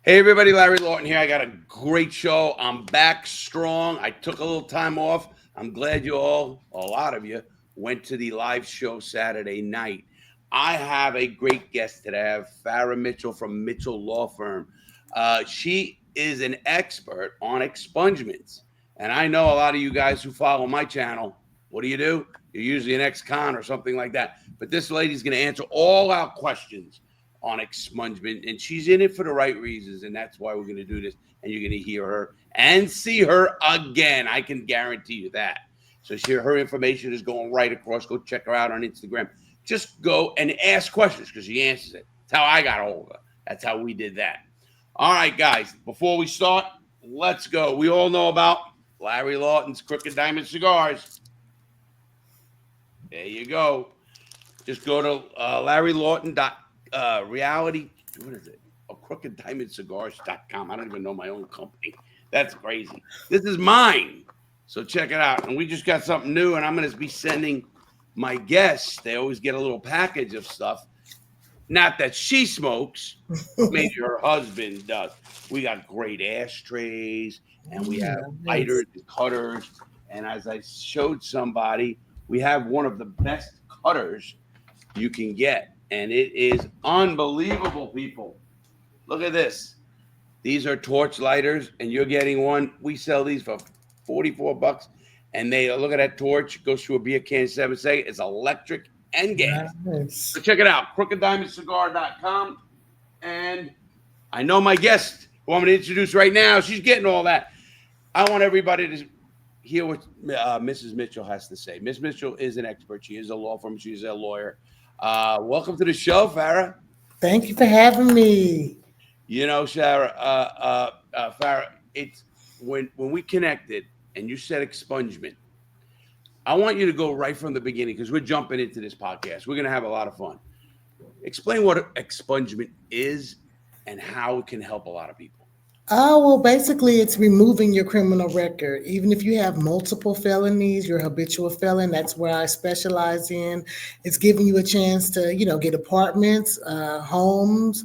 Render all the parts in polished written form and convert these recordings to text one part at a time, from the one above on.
Hey everybody, Larry Lawton here. I got a great show. I'm back strong. I took a little time off. I'm glad you all, a lot of you, went to the live show Saturday night. I have a great guest today. I have Farrah Mitchell from Mitchell Law Firm. She is an expert on expungements. And I know a lot of you guys who follow my channel, what do? You're usually an ex-con or something like that. But this lady's going to answer all our questions on expungement, and she's in it for the right reasons, and that's why we're going to do this. And you're going to hear her and see her again. I can guarantee you that. So her information is going right across. Go check her out on Instagram. Just go and ask questions because she answers it. That's how I got a hold of her. That's how we did that. All right, guys, before we start, let's go. We all know about Larry Lawton's Crooked Diamond Cigars. There you go. Just go to Larry Lawton. Reality, what is it? CrookedDiamondCigars.com. I don't even know my own company. That's crazy. This is mine. So check it out. And we just got something new, and I'm going to be sending my guests. They always get a little package of stuff. Not that she smokes, but maybe her husband does. We got great ashtrays, and we have lighters and cutters. And as I showed somebody, we have one of the best cutters you can get. And it is unbelievable, people. Look at this. These are torch lighters, and you're getting one. We sell these for $44. And they look at that torch. It goes through a beer can in 7 seconds. It's electric and gas. Nice. So check it out. CrookedDiamondCigar.com. And I know my guest, who I'm going to introduce right now, she's getting all that. I want everybody to hear what Mrs. Mitchell has to say. Miss Mitchell is an expert. She is a law firm. She's a lawyer. Welcome to the show, Farrah. Thank you for having me. You know, Farrah, it's when we connected and you said expungement, I want you to go right from the beginning because we're jumping into this podcast. We're going to have a lot of fun. Explain what expungement is and how it can help a lot of people. Well, basically, it's removing your criminal record. Even if you have multiple felonies, you're a habitual felon. That's where I specialize in. It's giving you a chance to, get apartments, homes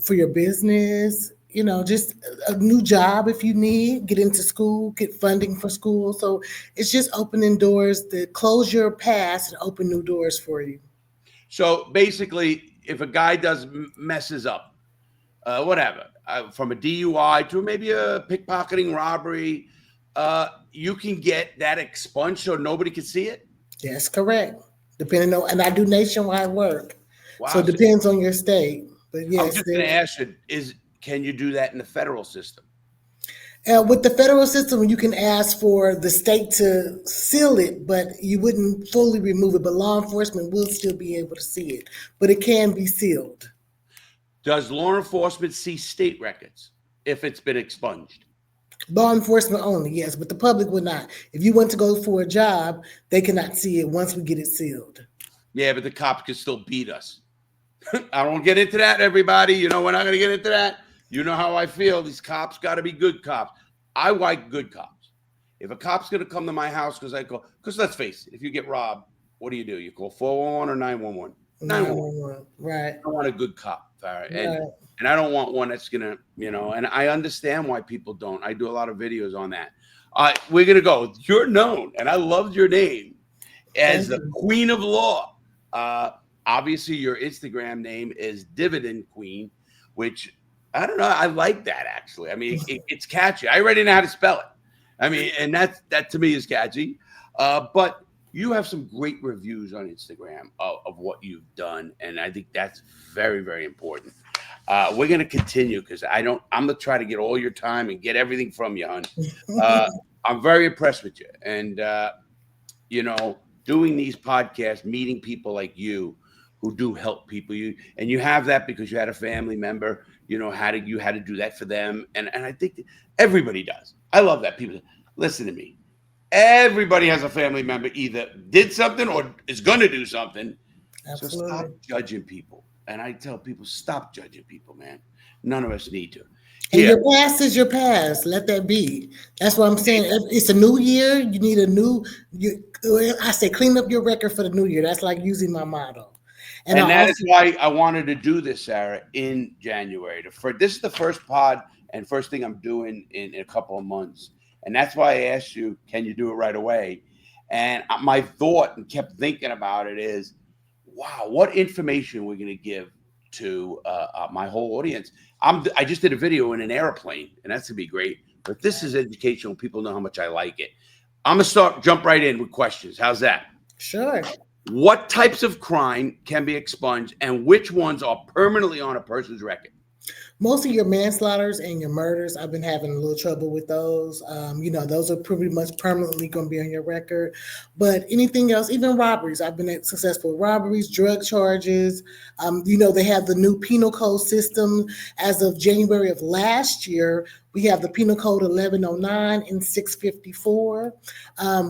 for your business, just a new job if you need, get into school, get funding for school. So it's just opening doors that close your past and open new doors for you. So basically, if a guy messes up, whatever, from a DUI to maybe a pickpocketing robbery, you can get that expunged so nobody can see it? That's correct. Depending on, and I do nationwide work. Wow. So it depends on your state. But yes. I'm just going to ask you, can you do that in the federal system? With the federal system, you can ask for the state to seal it, but you wouldn't fully remove it. But law enforcement will still be able to see it, but it can be sealed. Does law enforcement see state records if it's been expunged? Law enforcement only, yes, but the public would not. If you want to go for a job, they cannot see it once we get it sealed. Yeah, but the cops can still beat us. I don't get into that, everybody. We're not going to get into that. You know how I feel. These cops got to be good cops. I like good cops. If a cop's going to come to my house because let's face it, if you get robbed, what do? You call 411 or 911? 911. Right. I want a good cop. And I don't want one that's gonna, and I understand why people don't. I do a lot of videos on that. We're gonna go. You're known, and I loved your name as the Queen of Law. Obviously, your Instagram name is Dividend Queen, which I don't know. I like that actually. I mean, it's catchy. I already know how to spell it. I mean, and that to me is catchy. But you have some great reviews on Instagram of what you've done, and I think that's very, very important. We're going to continue because I'm going to try to get all your time and get everything from you, hon. I'm very impressed with you. And, doing these podcasts, meeting people like you who do help people. You have that because you had a family member, you had to do that for them. And I think everybody does. I love that. People listen to me. Everybody has a family member either did something or is going to do something. Absolutely. So stop judging people. And I tell people, stop judging people, man. None of us need to. And your past is your past. Let that be. That's what I'm saying. It's a new year. You need I say clean up your record for the new year. That's like using my motto. And I And that is also, why I wanted to do this, Sarah, in January. This is the first pod and first thing I'm doing in a couple of months. And that's why I asked you, can you do it right away? And my thought and kept thinking about it is, wow, what information we're going to give to my whole audience. I just did a video in an airplane, and that's going to be great. But this is educational. People know how much I like it. I'm going to jump right in with questions. How's that? sure. What types of crime can be expunged and which ones are permanently on a person's record? Most of your manslaughters and your murders, I've been having a little trouble with those. Those are pretty much permanently going to be on your record. But anything else, even robberies, I've been successful with robberies, drug charges. They have the new penal code system. As of January of last year, we have the Penal Code 1109 and 654.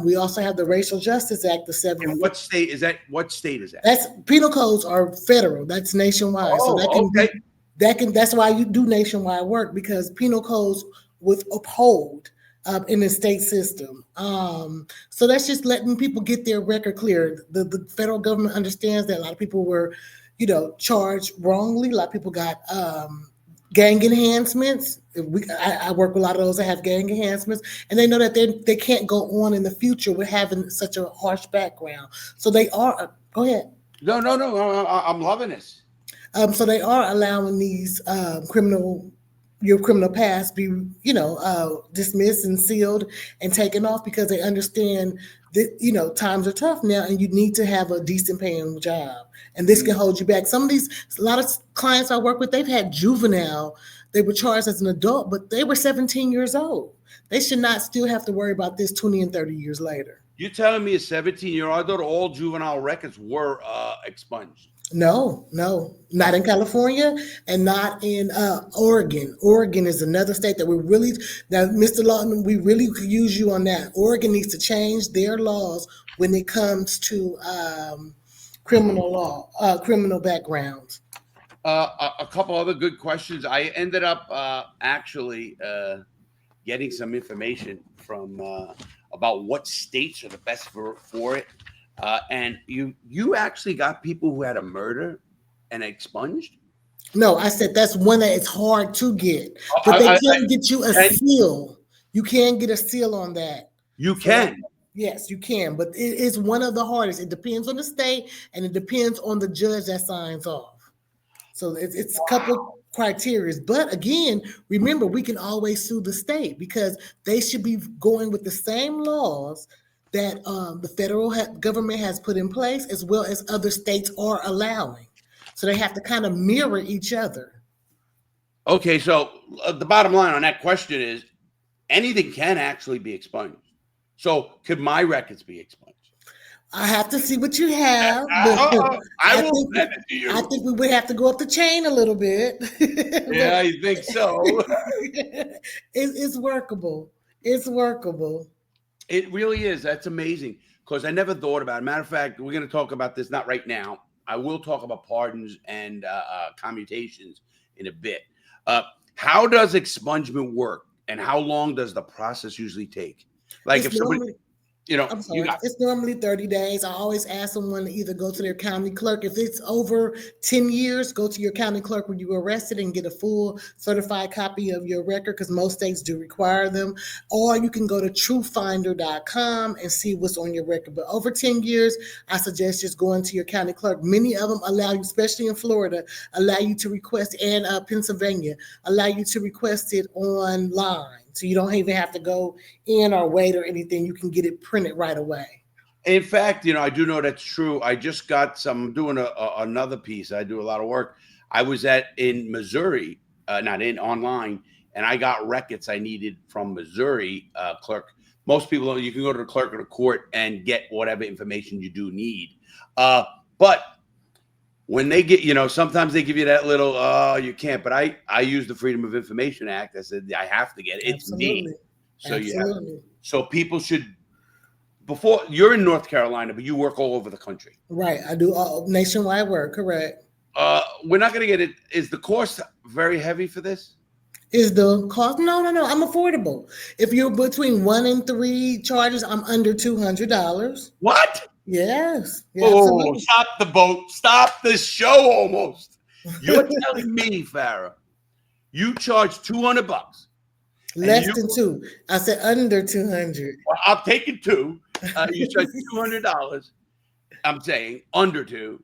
We also have the Racial Justice Act, the 7. And what state is that? What state is that? That's penal codes are federal. That's nationwide. So that can okay. that's why you do nationwide work, because penal codes would uphold in the state system. So that's just letting people get their record clear. The federal government understands that a lot of people were, charged wrongly. A lot of people got gang enhancements. I work with a lot of those that have gang enhancements, and they know that they can't go on in the future with having such a harsh background. So they are. Go ahead. No. I'm loving this. So they are allowing these your criminal past be, dismissed and sealed and taken off, because they understand that, times are tough now and you need to have a decent paying job. And this can hold you back. A lot of clients I work with, they've had juvenile. They were charged as an adult, but they were 17 years old. They should not still have to worry about this 20 and 30 years later. You're telling me a 17-year-old, I thought all juvenile records were expunged. No, not in California and not in Oregon. Oregon is another state that now, Mr. Lawton, we really could use you on that. Oregon needs to change their laws when it comes to criminal backgrounds. A couple other good questions. I ended up actually getting some information from about what states are the best for it. And you actually got people who had a murder and expunged? No, I said that's one that it's hard to get, but they can't get you a seal. You can get a seal on that. You can. Yes, you can, but it is one of the hardest. It depends on the state, and it depends on the judge that signs off. So it's a couple criteria. But again, remember, we can always sue the state, because they should be going with the same laws that the federal government has put in place, as well as other states are allowing. So they have to kind of mirror each other. Okay, so the bottom line on that question is anything can actually be expunged. So could my records be expunged? I have to see what you have. I will send it to you. I think we would have to go up the chain a little bit. Yeah, I think so. It's workable. It's workable. It really is. That's amazing, because I never thought about it. Matter of fact, we're going to talk about this, not right now. I will talk about pardons and commutations in a bit. How does expungement work, and how long does the process usually take? Like if somebody... I'm sorry. It's normally 30 days. I always ask someone to either go to their county clerk. If it's over 10 years, go to your county clerk when you were arrested and get a full certified copy of your record, because most states do require them. Or you can go to truthfinder.com and see what's on your record. But over 10 years, I suggest just going to your county clerk. Many of them allow you, especially in Florida, allow you to request, and Pennsylvania, allow you to request it online. So you don't even have to go in or wait or anything. You can get it printed right away. In fact, I do know that's true. I just got I'm doing another piece. I do a lot of work. I was in Missouri, online, and I got records I needed from Missouri clerk. Most people, you can go to the clerk of the court and get whatever information you do need. But when they get, sometimes they give you that little, you can't. But I use the Freedom of Information Act. I said I have to get it. It's me. So so people should. Before, you're in North Carolina, but you work all over the country. Right, I do all nationwide work. Correct. We're not going to get it. Is the cost very heavy for this? Is the cost? No. I'm affordable. If you're between 1 and 3 charges, I'm under $200. What? Yes, yeah, Oh, absolutely. stop the boat. Stop the show almost. You're telling me, Farrah, you charge $200 and Less you, than two. I said under 200. well, I'll take it two. You charge $200. I'm saying under two,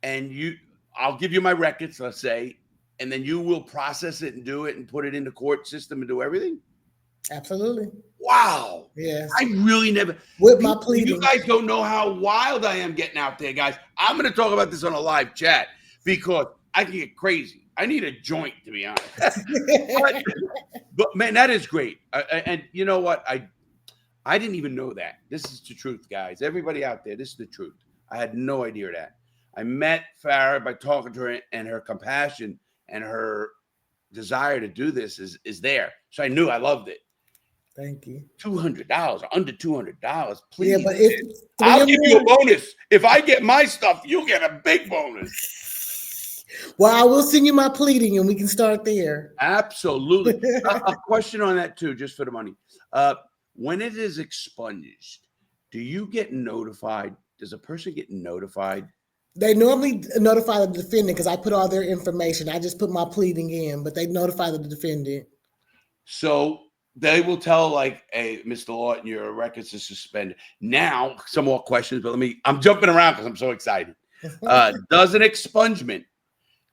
and I'll give you my records, let's say, and then you will process it and do it and put it in the court system and do everything. Absolutely. Wow. Yes. I really never. With my You pleading. guys don't know how wild I am getting out there, guys. I'm going to talk about this on a live chat because I can get crazy. I need a joint, to be honest. but man, that is great. And you know what? I didn't even know that. This is the truth, guys. Everybody out there, this is the truth. I had no idea that. I met Farrah by talking to her, and her compassion and her desire to do this is there. So I knew I loved it. Thank you. $200, under $200, Yeah, please. but if three I'll or give you a more, bonus. If I get my stuff, you'll get a big bonus. well, I will send you my pleading and we can start there. Absolutely. A question on that too, just for the money. When it is expunged, do you get notified? Does a person get notified? They normally notify the defendant because I put all their information. I just put my pleading in, but they notify the defendant. So they will tell, like, hey, Mr. Lawton, your records are suspended. Now, some more questions, but I'm jumping around because I'm so excited. Does an expungement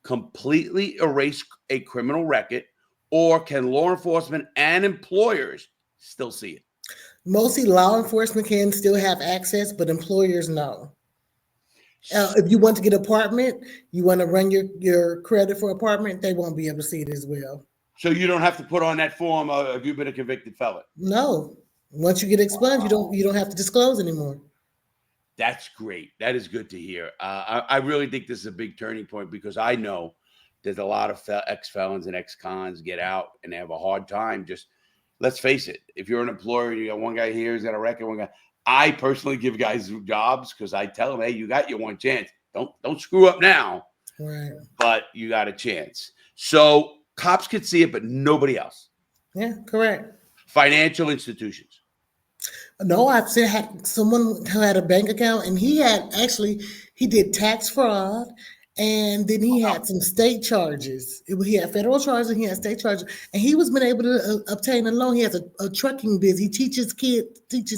completely erase a criminal record, or can law enforcement and employers still see it? Mostly law enforcement can still have access, but employers no. If you want to get an apartment, you want to run your credit for apartment, they won't be able to see it as well. So you don't have to put on that form of have you been a convicted felon? No. Once you get expunged, you don't have to disclose anymore. That's great. That is good to hear. I really think this is a big turning point because I know there's a lot of ex-felons and ex-cons get out and they have a hard time. Just let's face it. If you're an employer and you got one guy here who's got a record, one guy. I personally give guys jobs because I tell them, hey, you got your one chance. Don't screw up now. Right. But you got a chance. So cops could see it, but nobody else. Yeah, correct. Financial institutions. No, I said had someone who had a bank account and he did tax fraud and then he had some state charges. He had federal charges and he had state charges and he was been able to obtain a loan. He has a trucking business. He teaches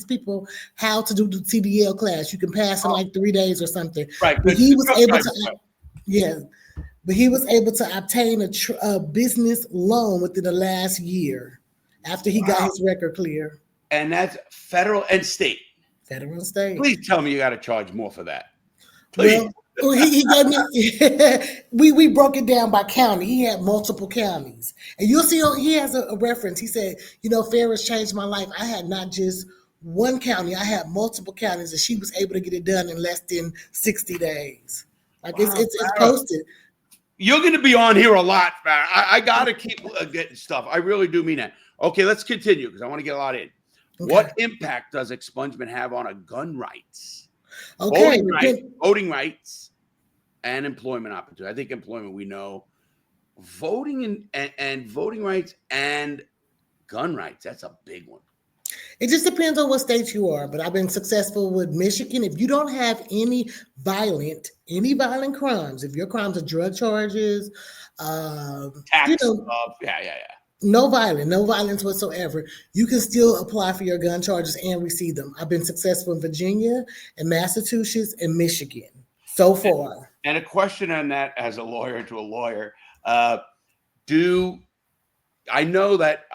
people how to do the CDL class. You can pass in like 3 days or something. Right. But he was able to, yeah. But he was able to obtain a business loan within the last year after he got his record clear. And that's federal and state. Federal and state. Please tell me you got to charge more for that. Please. Well, he gave me. we broke it down by county. He had multiple counties, and you'll see he has a reference. He said, Farrah's changed my life. I had not just one county. I had multiple counties, and she was able to get it done in less than 60 days. Like it's posted. You're going to be on here a lot, Farrah. I got to keep getting stuff. I really do mean that. Okay, let's continue because I want to get a lot in. Okay. What impact does expungement have on a gun rights? Okay, voting rights, and employment opportunity. I think employment we know. Voting and voting rights and gun rights. That's a big one. It just depends on what state you are, but I've been successful with Michigan. If you don't have any violent crimes, if your crimes are drug charges, tax stuff, yeah. No violence whatsoever. You can still apply for your gun charges and receive them. I've been successful in Virginia and Massachusetts and Michigan so far. And a question on that as a lawyer to a lawyer, I know that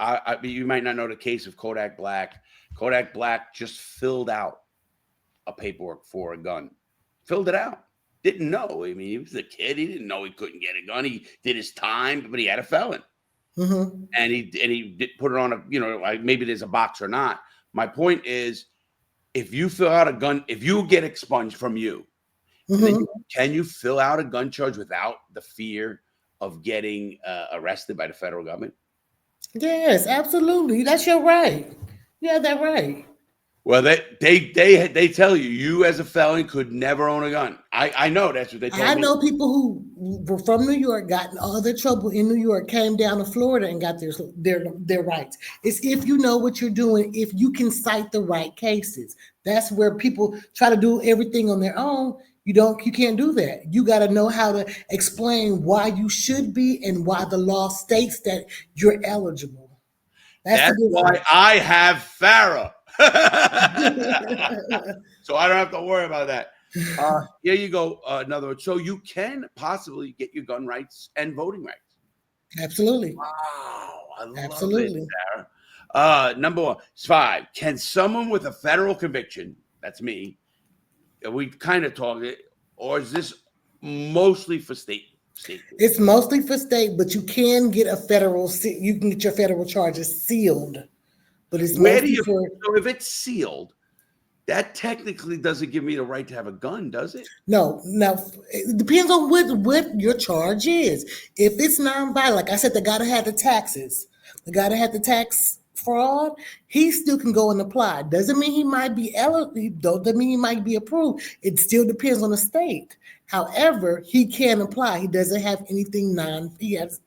you might not know the case of Kodak Black. Kodak Black just filled out a paperwork for a gun. Filled it out. Didn't know. I mean, he was a kid. He didn't know he couldn't get a gun. He did his time, but he had a felon. Mm-hmm. And he did put it on maybe there's a box or not. My point is, if you fill out a gun, if you get expunged from you, then can you fill out a gun charge without the fear of getting arrested by the federal government? Yes, absolutely. That's your right. Yeah, that's right. Well, they tell you as a felon could never own a gun. I know that's what they tell me. I know people who were from New York, got all their trouble in New York, came down to Florida and got their rights. It's if you know what you're doing, if you can cite the right cases. That's where people try to do everything on their own. You can't do that. You got to know how to explain why you should be and why the law states that you're eligible. That's the That's why difference. I have Farrah. So I don't have to worry about that. Here you go. Another one. So you can possibly get your gun rights and voting rights. Absolutely. Wow, I love it, Absolutely. Sarah. Number 5. Can someone with a federal conviction, that's me, we kind of talk it, or is this mostly for state? It's mostly for state, but you can get you can get your federal charges sealed, but it's Where do mostly you? for So if it's sealed, that technically doesn't give me the right to have a gun, does it? no. Now it depends on what your charge is. If it's non-violent, like I said, the guy that had the taxes, the guy that had the tax fraud, he still can go and apply. Doesn't mean he might be eligible. Doesn't mean he might be approved. It still depends on the state. However, he can apply. He doesn't have anything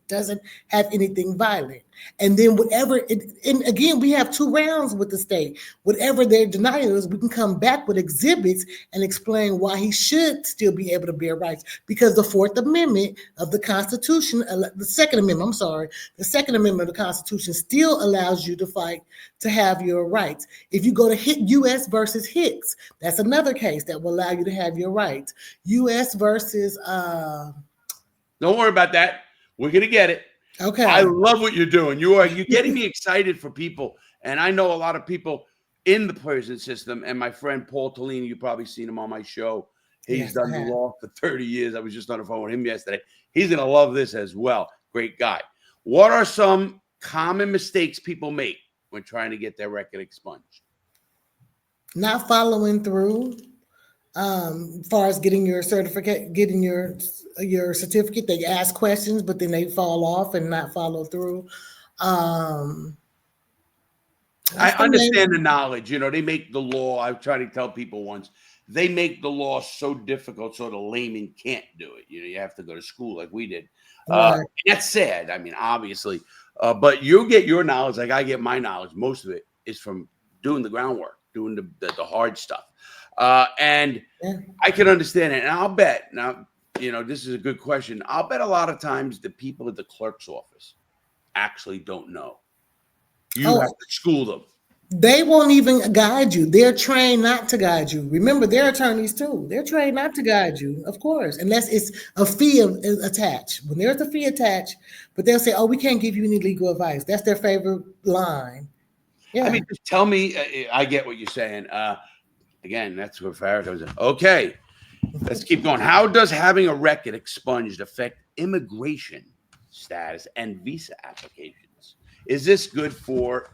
doesn't have anything violent. And then and again, we have 2 rounds with the state. Whatever their denial is, we can come back with exhibits and explain why he should still be able to bear rights. Because the 4th Amendment of the Constitution, the Second Amendment, I'm sorry, the Second Amendment of the Constitution still allows you to fight to have your rights. If you go to U.S. versus Hicks, that's another case that will allow you to have your rights. U.S. versus Don't worry about that. We're gonna get it. okay. I love what you're doing. You're getting me excited for people, and I know a lot of people in the prison system. And my friend Paul Tolini, you've probably seen him on my show. He's Yes, done the law for 30 years. I was just on the phone with him yesterday. He's gonna love this as well. Great guy. What are some common mistakes people make when trying to get their record expunged? Not following through. As far as getting your certificate, getting your certificate, they ask questions, but then they fall off and not follow through. I understand the knowledge. They make the law. I try to tell people once, they make the law so difficult so the layman can't do it. You have to go to school like we did. Right. That's sad. I mean, obviously. But you get your knowledge like I get my knowledge. Most of it is from doing the groundwork, doing the hard stuff. And I can understand it. And I'll bet, now, this is a good question. I'll bet a lot of times the people at the clerk's office actually don't know. You have to school them. They won't even guide you. They're trained not to guide you. Remember, they're attorneys too. They're trained not to guide you, of course, unless it's a fee attached. When there's a fee attached, but they'll say, "Oh, we can't give you any legal advice." That's their favorite line. Yeah. I mean, just tell me. I get what you're saying. Again, that's where Farrah comes in. Okay, let's keep going. How does having a record expunged affect immigration status and visa applications? Is this good for?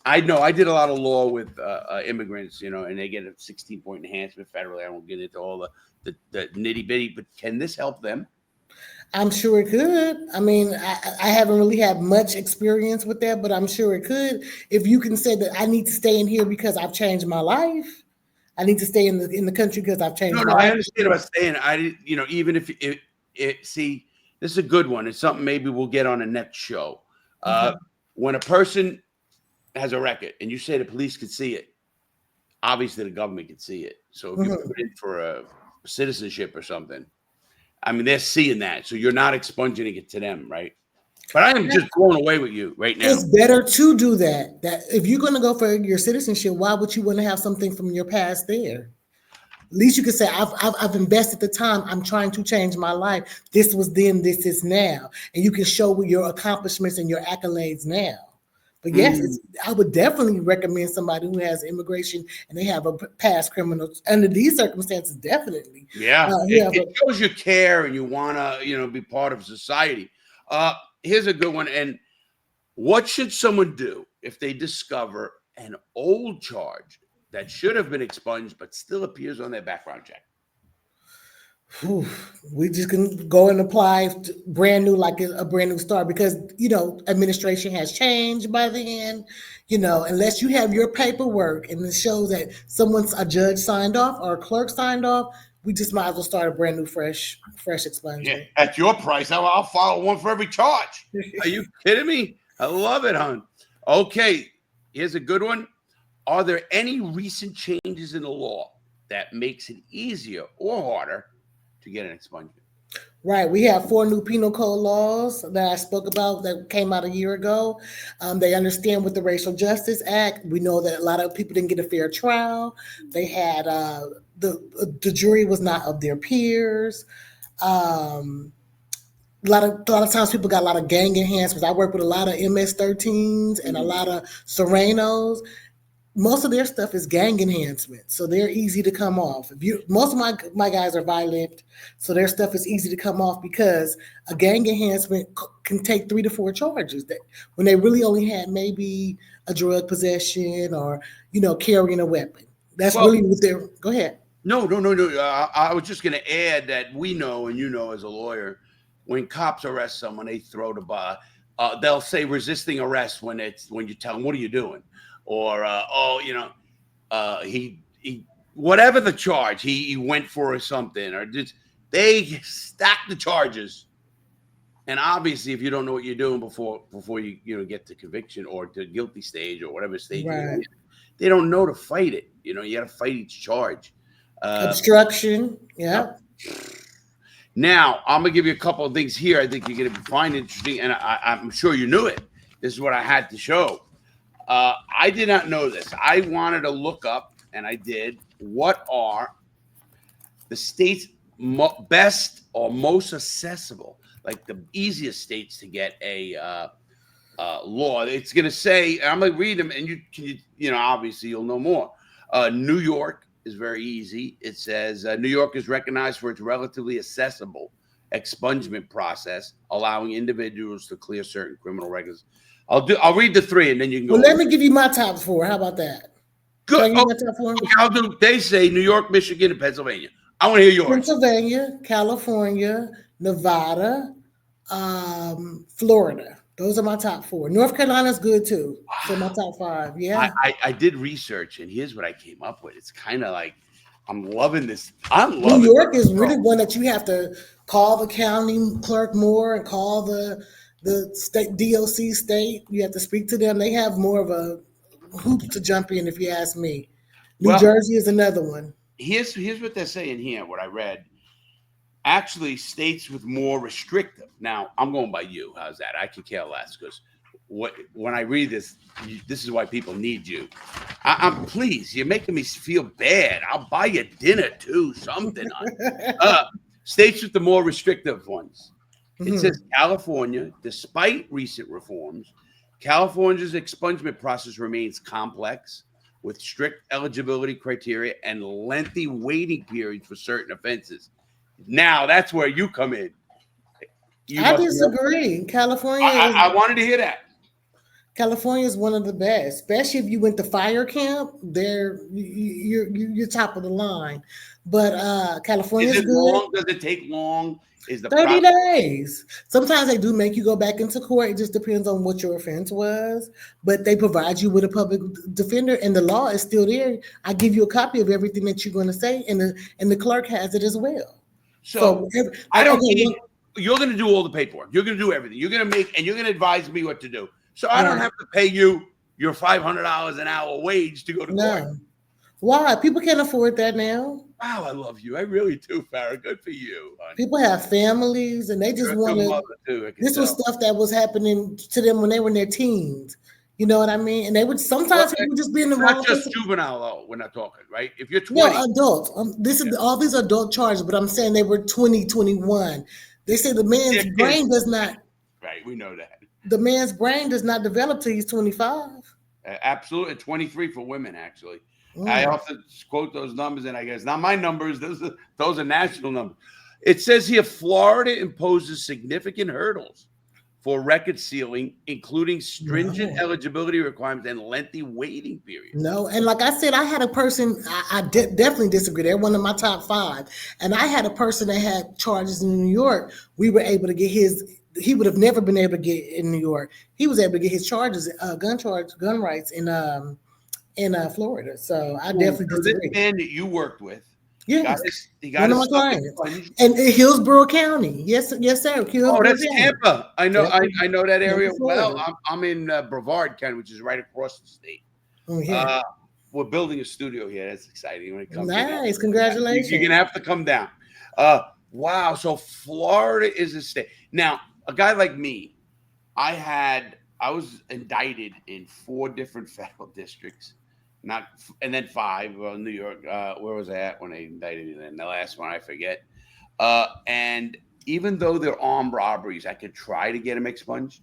I know I did a lot of law with immigrants, and they get a 16-point enhancement federally. I won't get into all the nitty bitty, but can this help them? I'm sure it could. I mean, I haven't really had much experience with that, but I'm sure it could. If you can say that I need to stay in here because I've changed my life, I need to stay in the country because I've changed. No, I understand about staying. Even if see, this is a good one. It's something maybe we'll get on the next show. When a person has a record and you say the police could see it, obviously the government could see it. So if you put in for a citizenship or something, I mean, they're seeing that. So you're not expunging it to them, right? But I am just blown away with you right now. It's better to do that. That if you're going to go for your citizenship, why would you want to have something from your past there? At least you could say, I've invested the time. I'm trying to change my life. This was then, this is now. And you can show your accomplishments and your accolades now. But yes, I would definitely recommend somebody who has immigration and they have a past criminal under these circumstances. Definitely. Yeah. It shows you care and you want to, be part of society. Here's a good one. And what should someone do if they discover an old charge that should have been expunged but still appears on their background check? We just can go and apply brand new, like a brand new start, because administration has changed by then. Unless you have your paperwork and it shows that a judge signed off or a clerk signed off, we just might as well start a brand new fresh expungement. Yeah, at your price, I'll follow one for every charge. Are you kidding me? I love it, hon. Okay, here's a good one. Are there any recent changes in the law that makes it easier or harder to get an expungement? Right. We have 4 new penal code laws that I spoke about that came out a year ago. They understand with the Racial Justice Act. We know that a lot of people didn't get a fair trial. They had the jury was not of their peers. Um, a lot of times people got a lot of gang enhancements. I work with a lot of MS-13s and a lot of Serenos. Most of their stuff is gang enhancement, so they're easy to come off. If you, most of my guys are violent, so their stuff is easy to come off because a gang enhancement can take 3 to 4 charges. That when they really only had maybe a drug possession or carrying a weapon. That's Well, really what they're. Go ahead. no, no, no, no. I was just going to add that we know, and as a lawyer, when cops arrest someone, they throw the bar. They'll say resisting arrest when you tell them, "What are you doing?" Or he whatever the charge he went for or something, or just they stack the charges. And obviously, if you don't know what you're doing before you get to conviction or to guilty stage or whatever stage you're in, they don't know to fight it. You got to fight each charge. Obstruction. Yeah. Now, I'm going to give you a couple of things here I think you're going to find interesting, and I'm sure you knew it. This is what I had to show. I did not know this. I wanted to look up, and I did, what are the states best or most accessible, like the easiest states to get a law. It's going to say, I'm going to read them, and obviously you'll know more. New York is very easy. It says New York is recognized for its relatively accessible expungement process, allowing individuals to clear certain criminal records. I'll read the 3 and then you can go. Well, let me give you my top 4. How about that? Good. I'll do. They say New York, Michigan, and Pennsylvania. I want to hear yours. Pennsylvania, California, Nevada, Florida. Those are my top 4. North Carolina's good too. So my top 5. Yeah. I did research, and here's what I came up with. It's kind of like I'm loving this. New York is really one that you have to call the county clerk more and call the state DOC state. You have to speak to them. They have more of a hoop to jump in, if you ask me. New Jersey is another one. Here's what they're saying here. What I read. Actually, states with more restrictive. Now, I'm going by you. How's that? I could care less because when I read this, this is why people need you. I'm pleased. You're making me feel bad. I'll buy you dinner too, something. States with the more restrictive ones. It says California, despite recent reforms, California's expungement process remains complex with strict eligibility criteria and lengthy waiting periods for certain offenses. Now that's where you come in. I disagree. California. I wanted to hear that. California is one of the best, especially if you went to fire camp. You're top of the line. But California is good. Long? Does it take long? Is the 30 days. Sometimes they do make you go back into court. It just depends on what your offense was. But they provide you with a public defender, and the law is still there. I give you a copy of everything that you're going to say, and the clerk has it as well. So I don't need. You're going to do all the paperwork. You're going to do everything. You're going to advise me what to do. So I don't have to pay you your $500 an hour wage to go to court. Why? People can't afford that now. Wow, I love you. I really do, Farrah. Good for you, honey. People have families, and they just want to. This was stuff that was happening to them when they were in their teens. You know what I mean? And they would sometimes people just be in the wrong. Not just juvenile, though. We're not talking, right? If you're 20, no, adults. This is all these adult charges, but I'm saying they were 20, 21. They say the man's brain does not. Right, we know that. The man's brain does not develop till he's 25. Absolutely, 23 for women, actually. I often quote those numbers, and I guess not my numbers. Those are national numbers. It says here, Florida imposes significant hurdles for record sealing, including stringent eligibility requirements and lengthy waiting periods. No, and like I said, I had a person, I definitely disagree. They're one of my top 5. And I had a person that had charges in New York. We were able to get he would have never been able to get in New York. He was able to get his charges, gun rights in Florida. So I definitely disagree. This man that you worked with, he got one of my clients, and Hillsborough County. Yes, sir. Hillsborough That's County. Tampa. I know. I know that area well. I'm in Brevard County, which is right across the state. we're building a studio here. That's exciting when it comes to that. Nice, You're gonna congratulations. have to come down. Wow. So Florida is a state. Now, a guy like me, I was indicted in 4 different federal districts, not and then 5. Well, New York. Where was I at when they indicted me? Then the last one I forget. And even though they're armed robberies, I could try to get them expunged.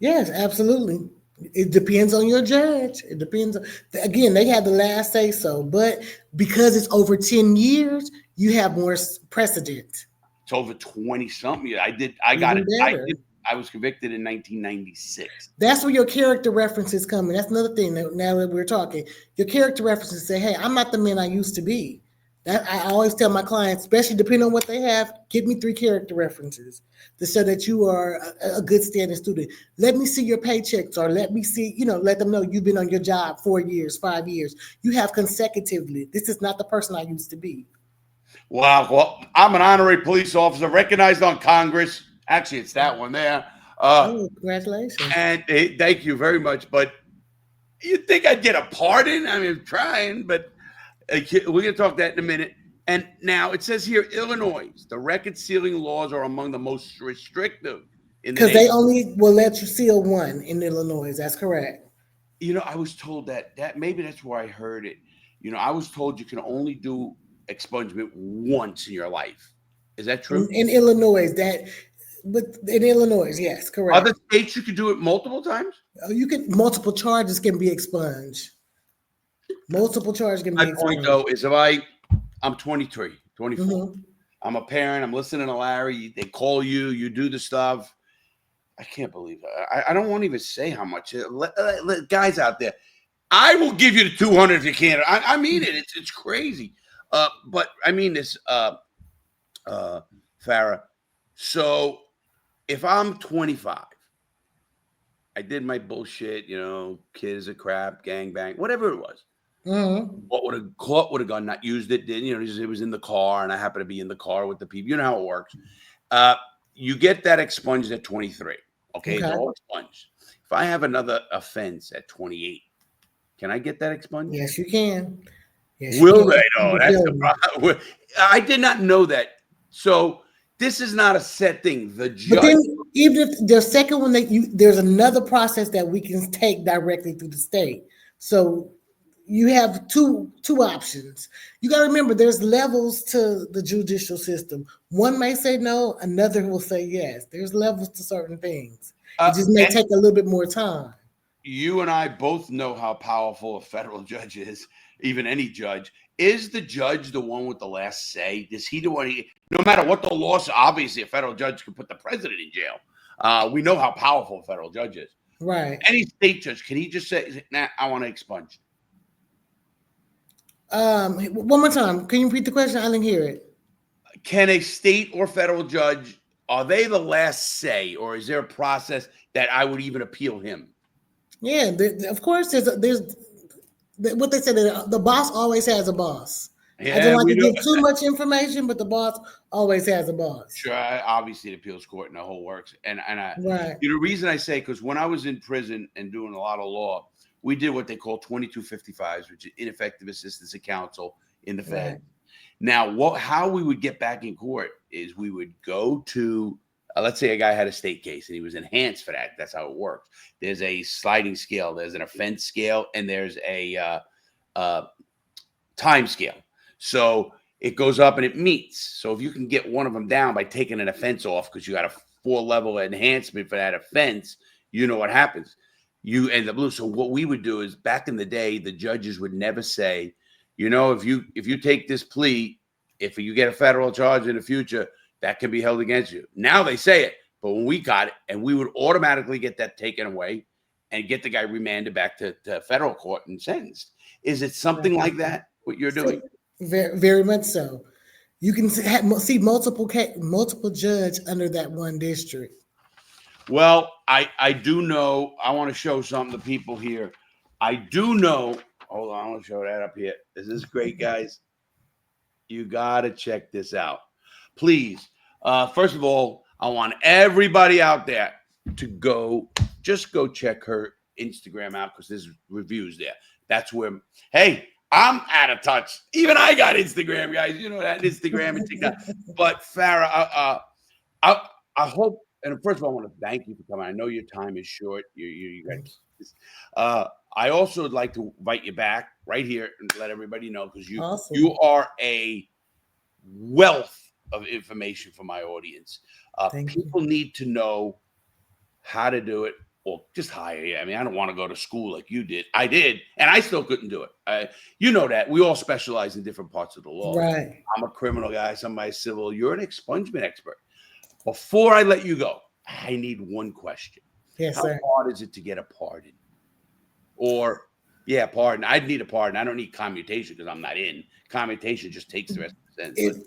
Yes, absolutely. It depends on your judge. It depends. Again, they have the last say so, but because it's over 10 years, you have more precedent. It's over 20 something years. I did. I got Even it. better. I was convicted in 1996. That's where your character references come in. That's another thing that now that we're talking. Your character references say, hey, I'm not the man I used to be. That I always tell my clients, especially depending on what they have, give me 3 character references to show that you are a good standing student. Let me see your paychecks, or let me see, let them know you've been on your job 4 years, 5 years. You have consecutively. This is not the person I used to be. Wow. Well, I'm an honorary police officer recognized on Congress. Actually, it's that one there. Oh, congratulations. And thank you very much. But you'd think I'd get a pardon? I mean, I'm trying, but we're going to talk that in a minute. And now it says here, Illinois, the record sealing laws are among the most restrictive in the Because they nation. only will let you seal one in Illinois. That's correct. I was told that maybe that's where I heard it. I was told you can only do expungement once in your life. Is that true? In Illinois, but in Illinois, yes, correct. Other states you could do it multiple times? You can multiple charges can be expunged. Multiple charges can My be point expunged. though is I'm 23, 24. Mm-hmm. I'm a parent. I'm listening to Larry. They call you. You do the stuff. I can't believe it. I don't want to even say how much. Guys out there, I will give you the 200 if you can. I mean it. It's crazy. But I mean this, Farrah. So if I'm 25, I did my bullshit. Kids are crap, gangbang, whatever it was. Mm-hmm. What would have court would have gone, not used it, did it was in the car and I happened to be in the car with the people. You know how it works. You get that expunged at 23. Okay, it's Okay. all expunged. If I have another offense at 28, can I get that expunged? Yes, you can. Yes, you Will can. they? Oh, that's the Felony. problem. I did not know that. So this is not a set thing. The But then, judge. even if the second one there's another process that we can take directly through the state. So you have two options. You got to remember, there's levels to the judicial system. One may say no, another will say yes. There's levels to certain things. It just may And take a little bit more time. you and I both know how powerful a federal judge is, even any judge. Is the judge the one with the last say? Is he the one? No matter what the law is, obviously a federal judge can put the president in jail. We know how powerful a federal judge is. Right. Any state judge, can he just say, nah, I want to expunge? One more time. Can you repeat the question? I didn't hear it. Can a state or federal judge, are they the last say, or is there a process that I would even appeal him? Yeah, of course. There's what they said. The boss always has a boss. I don't Yeah, like we to know. give too much information, but the boss always has a boss. Sure, obviously the appeals court and the whole works. And Right. the reason I say, because when I was in prison and doing a lot of law, we did what they call 2255s, which is ineffective assistance of counsel in the Fed. Right. Now, how we would get back in court is we would go to, let's say a guy had a state case and he was enhanced for that. That's how it works. There's a sliding scale, there's an offense scale, and there's a time scale. So it goes up and it meets. So if you can get one of them down by taking an offense off because you got a 4-level enhancement for that offense, you know what happens. You end up losing. So what we would do is, back in the day, the judges would never say, if you take this plea, if you get a federal charge in the future, that can be held against you. Now they say it, but when we got it, and we would automatically get that taken away and get the guy remanded back to federal court and sentenced. Is it something like that, what you're doing? Very, very much so. You can see multiple judge under that one district. Well, I do know. I want to show something to people here. I do know. Hold on, I want to show that up here. This is great, guys. You got to check this out. Please. First of all, I want everybody out there to just go check her Instagram out, because there's reviews there. That's where, hey, I'm out of touch. Even I got Instagram, guys. You know that Instagram and TikTok. But Farrah, I hope, and first of all, I want to thank you for coming. I know your time is short. You got this. I also would like to invite you back right here and let everybody know, because you are a wealth of information for my audience. People need to know how to do it, or just hire you. I mean, I don't want to go to school like you did. I did, and I still couldn't do it. You know that. We all specialize in different parts of the law. Right. I'm a criminal guy, somebody's civil. You're an expungement expert. Before I let you go, I need one question. Yes, How sir. hard is it to get a pardon? Or, yeah, pardon. I'd need a pardon. I don't need commutation because I'm not in. Commutation just takes the rest of the sentence.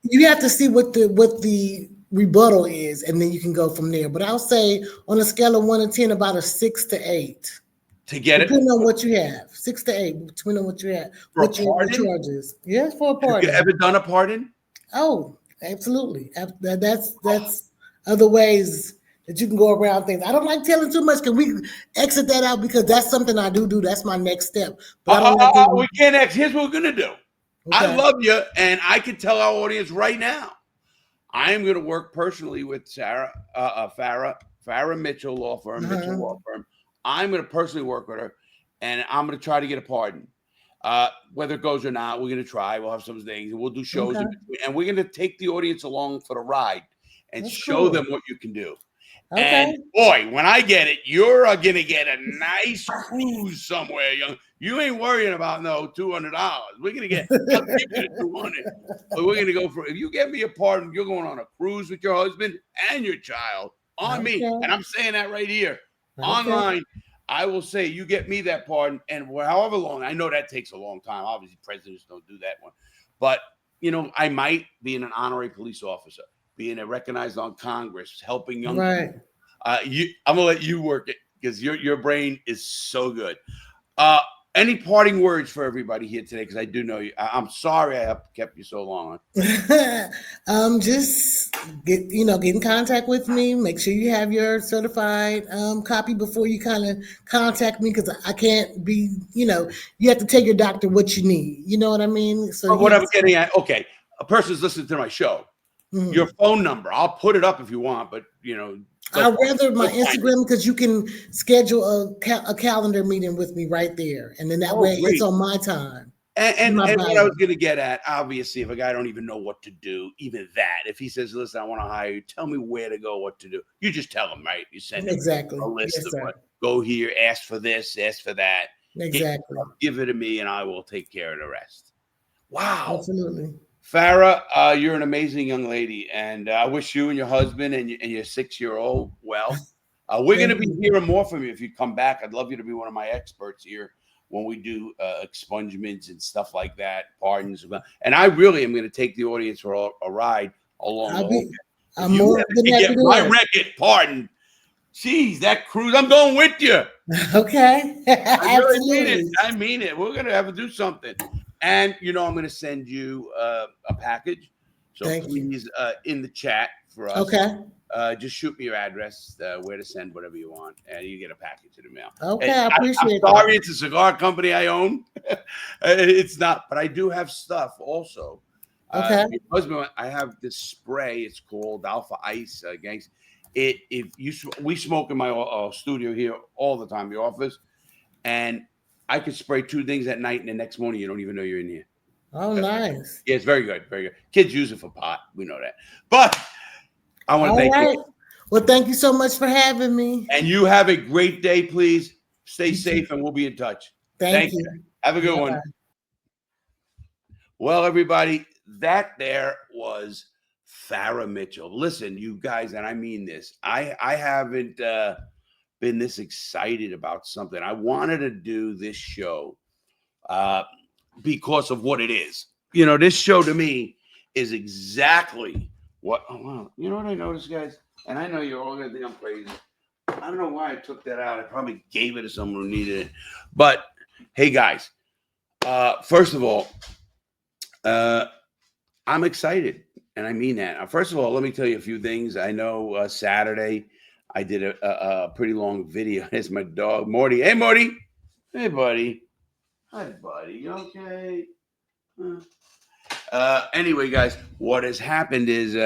You have to see what the rebuttal is, and then you can go from there. But I'll say on a scale of 1 to 10, about a 6 to 8. To get it, depending on what you have, 6 to 8, depending on what you have. What your charges? Yes, for a pardon. Have you ever done a pardon? Oh, absolutely. That's other ways that you can go around things. I don't like telling too much. Can we exit that out, because that's something I do. That's my next step. But I don't like we can't exit. Here's what we're gonna do. Okay. I love you, and I can tell our audience right now, I am going to work personally with Farrah Mitchell law firm, Mitchell law firm. I'm going to personally work with her, and I'm going to try to get a pardon. Whether it goes or not, we're going to try. We'll have some things, and we'll do shows, in between, and we're going to take the audience along for the ride and show them what you can do. Okay. And boy, when I get it, you're going to get a nice cruise somewhere, young. You ain't worrying about no $200. We're going to get I'll give you the 200. But we're going to go for, if you get me a pardon, you're going on a cruise with your husband and your child on me. And I'm saying that right here. Online, I will say you get me that pardon, and however long, I know that takes a long time. Obviously, presidents don't do that one. But, you know, I might be an honorary police officer, being recognized on Congress, helping young people. I'm gonna let you work it, because your brain is so good. Any parting words for everybody here today? Because I do know you. I'm sorry I have kept you so long. Just get in contact with me. Make sure you have your certified copy before you kind of contact me, because I can't be. You have to tell your doctor what you need. You know what I mean? So what I'm getting at, okay, a person's listening to my show. Your phone number, I'll put it up if you want, but I'd rather my Instagram, because you can schedule a calendar meeting with me right there, and then that way it's on my time. And what I was going to get at, obviously, if a guy don't even know what to do, even that, if he says, "Listen, I want to hire you, tell me where to go, what to do," you just tell him, right? You send him a list of what. Go here, ask for this, ask for that. Exactly. Give it to me, and I will take care of the rest. Wow. Absolutely. Farrah, you're an amazing young lady, and I wish you and your husband and your 6-year-old well. We're going to be hearing more from you if you come back. I'd love you to be one of my experts here when we do expungements and stuff like that, pardons. And I really am going to take the audience for a ride along the whole. I'm more than happy to do my record pardon. Jeez, that cruise, I'm going with you. Okay. I really mean it. I mean it. We're going to have to do something. And, I'm going to send you a package. So please, in the chat for us. Okay. Just shoot me your address, where to send whatever you want, and you get a package in the mail. Okay, I appreciate it. I'm sorry, it's a cigar company I own. It's not, but I do have stuff also. Okay. My husband, I have this spray. It's called Alpha Ice Gangster. We smoke in my studio here all the time, the office, and I could spray 2 things at night, and the next morning you don't even know you're in here. Oh, nice. Yeah, it's very good, very good. Kids use it for pot. We know that. But I want to thank you. Well, thank you so much for having me. And you have a great day, please. Stay safe, and we'll be in touch. Thank you. Have a good one. Well, everybody, that there was Farrah Mitchell. Listen, you guys, and I mean this. I haven't been this excited about something. I wanted to do this show because of what it is. This show to me is exactly what. Oh, wow. You know what I noticed, guys? And I know you're all going to think I'm crazy. I don't know why I took that out. I probably gave it to someone who needed it. But hey, guys, first of all, I'm excited. And I mean that. First of all, let me tell you a few things. I know Saturday I did a pretty long video. It's my dog, Morty. Hey, Morty. Hey, buddy. Hi, buddy. You okay? Anyway, guys, what has happened is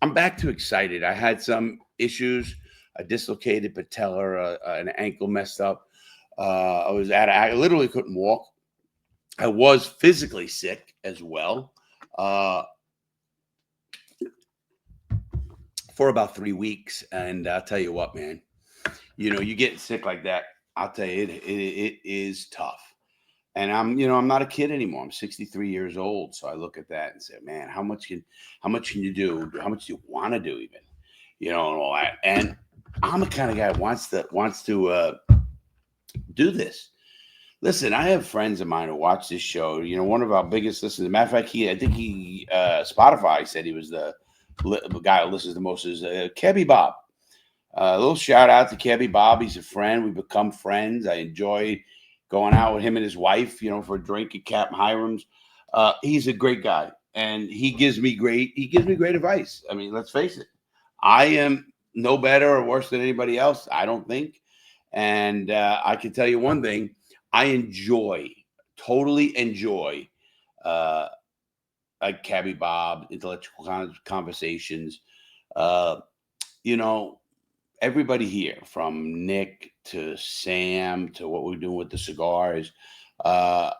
I'm back to excited. I had some issues, a dislocated patella, an ankle messed up. I literally couldn't walk. I was physically sick as well uh, for about 3 weeks. And I'll tell you what, man, you get sick like that. I'll tell you, it is tough. And I'm not a kid anymore. I'm 63 years old. So I look at that and say, man, how much can you do? How much do you want to do even? And all that. And I'm the kind of guy that wants to do this. Listen, I have friends of mine who watch this show. One of our biggest listeners. As a matter of fact, I think Spotify said he was the guy who listens the most is Kebby Bob. A little shout out to Kebby Bob. He's a friend. We become friends. I enjoy going out with him and his wife, for a drink at Captain Hiram's. He's a great guy, and he gives me great advice. I mean, let's face it, I am no better or worse than anybody else, I don't think. And I can tell you one thing: I totally enjoy, uh, like Cabby Bob, intellectual conversations. Uh, you know, Everybody here, from Nick to Sam to what we're doing with the cigars, uh,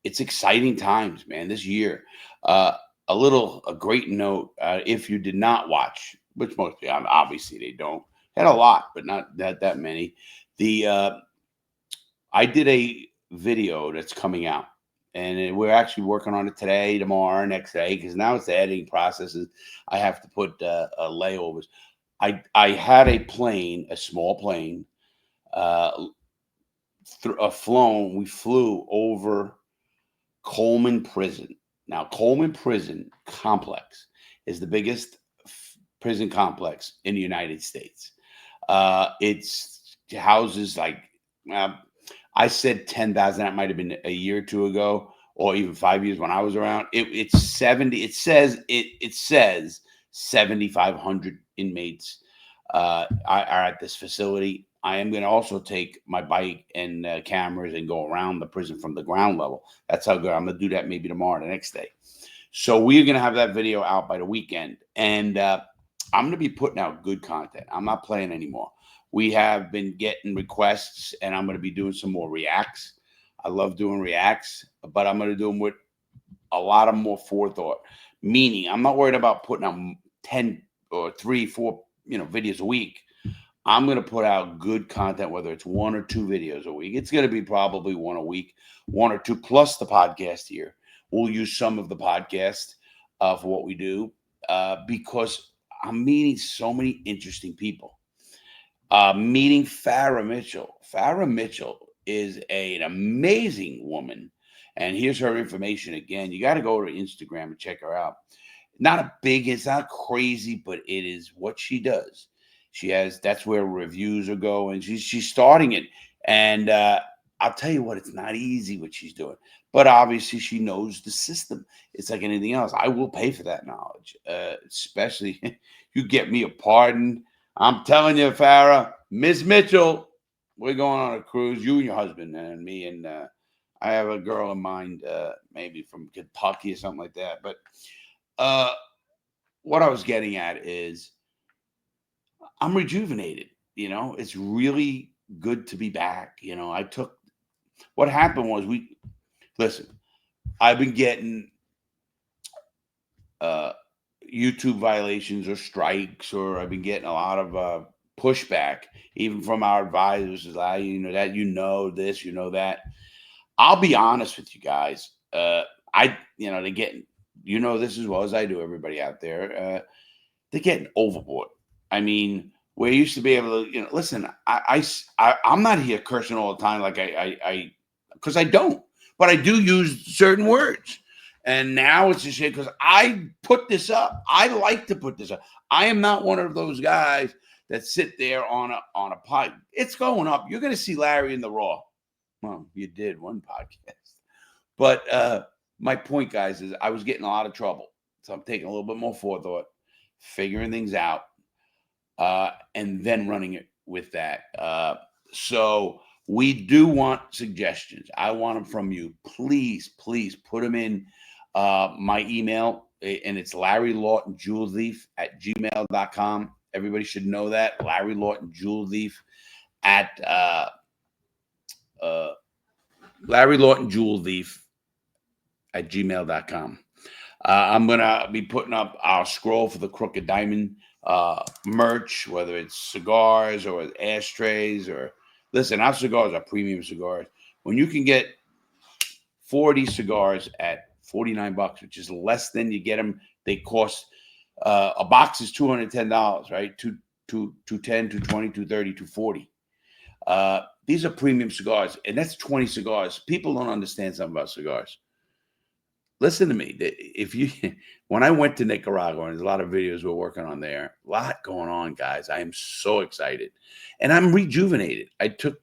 it's exciting times, man. This year, uh, a great note. If you did not watch, which most people, obviously they don't, had a lot, but not that many. The I did a video that's coming out, and we're actually working on it today, tomorrow, next day, because now it's the editing processes. I have to put layovers. I had a small plane, uh, we flew over Coleman Prison. Now, Coleman Prison Complex is the biggest prison complex in the United States. It's houses like, uh, I said 10,000. That might have been a year or two ago, or even 5 years when I was around. It's 70. It says 7,500 inmates are at this facility. I am going to also take my bike and cameras and go around the prison from the ground level. That's how good I'm going to do that. Maybe tomorrow, the next day. So we're going to have that video out by the weekend, and I'm going to be putting out good content. I'm not playing anymore. We have been getting requests, and I'm going to be doing some more reacts. I love doing reacts, but I'm going to do them with a lot of more forethought. Meaning, I'm not worried about putting out 10 or 3, 4, videos a week. I'm going to put out good content, whether it's 1 or 2 videos a week. It's going to be probably 1 a week, 1 or 2, plus the podcast here. We'll use some of the podcast for what we do because I'm meeting so many interesting people. Meeting Farrah Mitchell. Farrah Mitchell is an amazing woman. And here's her information again. You got to go to Instagram and check her out. It's not crazy, but it is what she does. That's where reviews are going. She's starting it. And I'll tell you what, it's not easy what she's doing. But obviously she knows the system. It's like anything else. I will pay for that knowledge, especially you get me a pardon. I'm telling you, Farrah, Miss Mitchell, we're going on a cruise, you and your husband and me. And I have a girl in mind, maybe from Kentucky or something like that. But uh, what I was getting at is I'm rejuvenated. It's really good to be back. What happened was listen, I've been getting uh, YouTube violations or strikes, or I've been getting a lot of pushback, even from our advisors. Like, that, this, that. I'll be honest with you guys. They're getting, this as well as I do, everybody out there. They're getting overboard. I mean, we used to be able to, listen, I'm not here cursing all the time like because I don't, but I do use certain words. And now it's just because I put this up. I like to put this up. I am not one of those guys that sit there on a pod. It's going up. You're going to see Larry in the Raw. Well, you did one podcast. But my point, guys, is I was getting a lot of trouble. So I'm taking a little bit more forethought, figuring things out, and then running it with that. So We do want suggestions. I want them from you. Please, please put them in my email, and it's Larry Lawton Jewel Thief at gmail.com. Everybody should know that. Larry Lawton Jewel Thief at Larry Lawton Jewel Thief at gmail.com. I'm going to be putting up our scroll for the Crooked Diamond merch, whether it's cigars or ashtrays or listen, our cigars are premium cigars. When you can get 40 cigars at $49, which is less than you get them, they cost a box is $210, right? 210, 220, 230, 240. These are premium cigars, and that's 20 cigars. People don't understand something about cigars. Listen to me. If you, when I went to Nicaragua, and there's a lot of videos we're working on there, a lot going on, guys. I am so excited, and I'm rejuvenated. I took,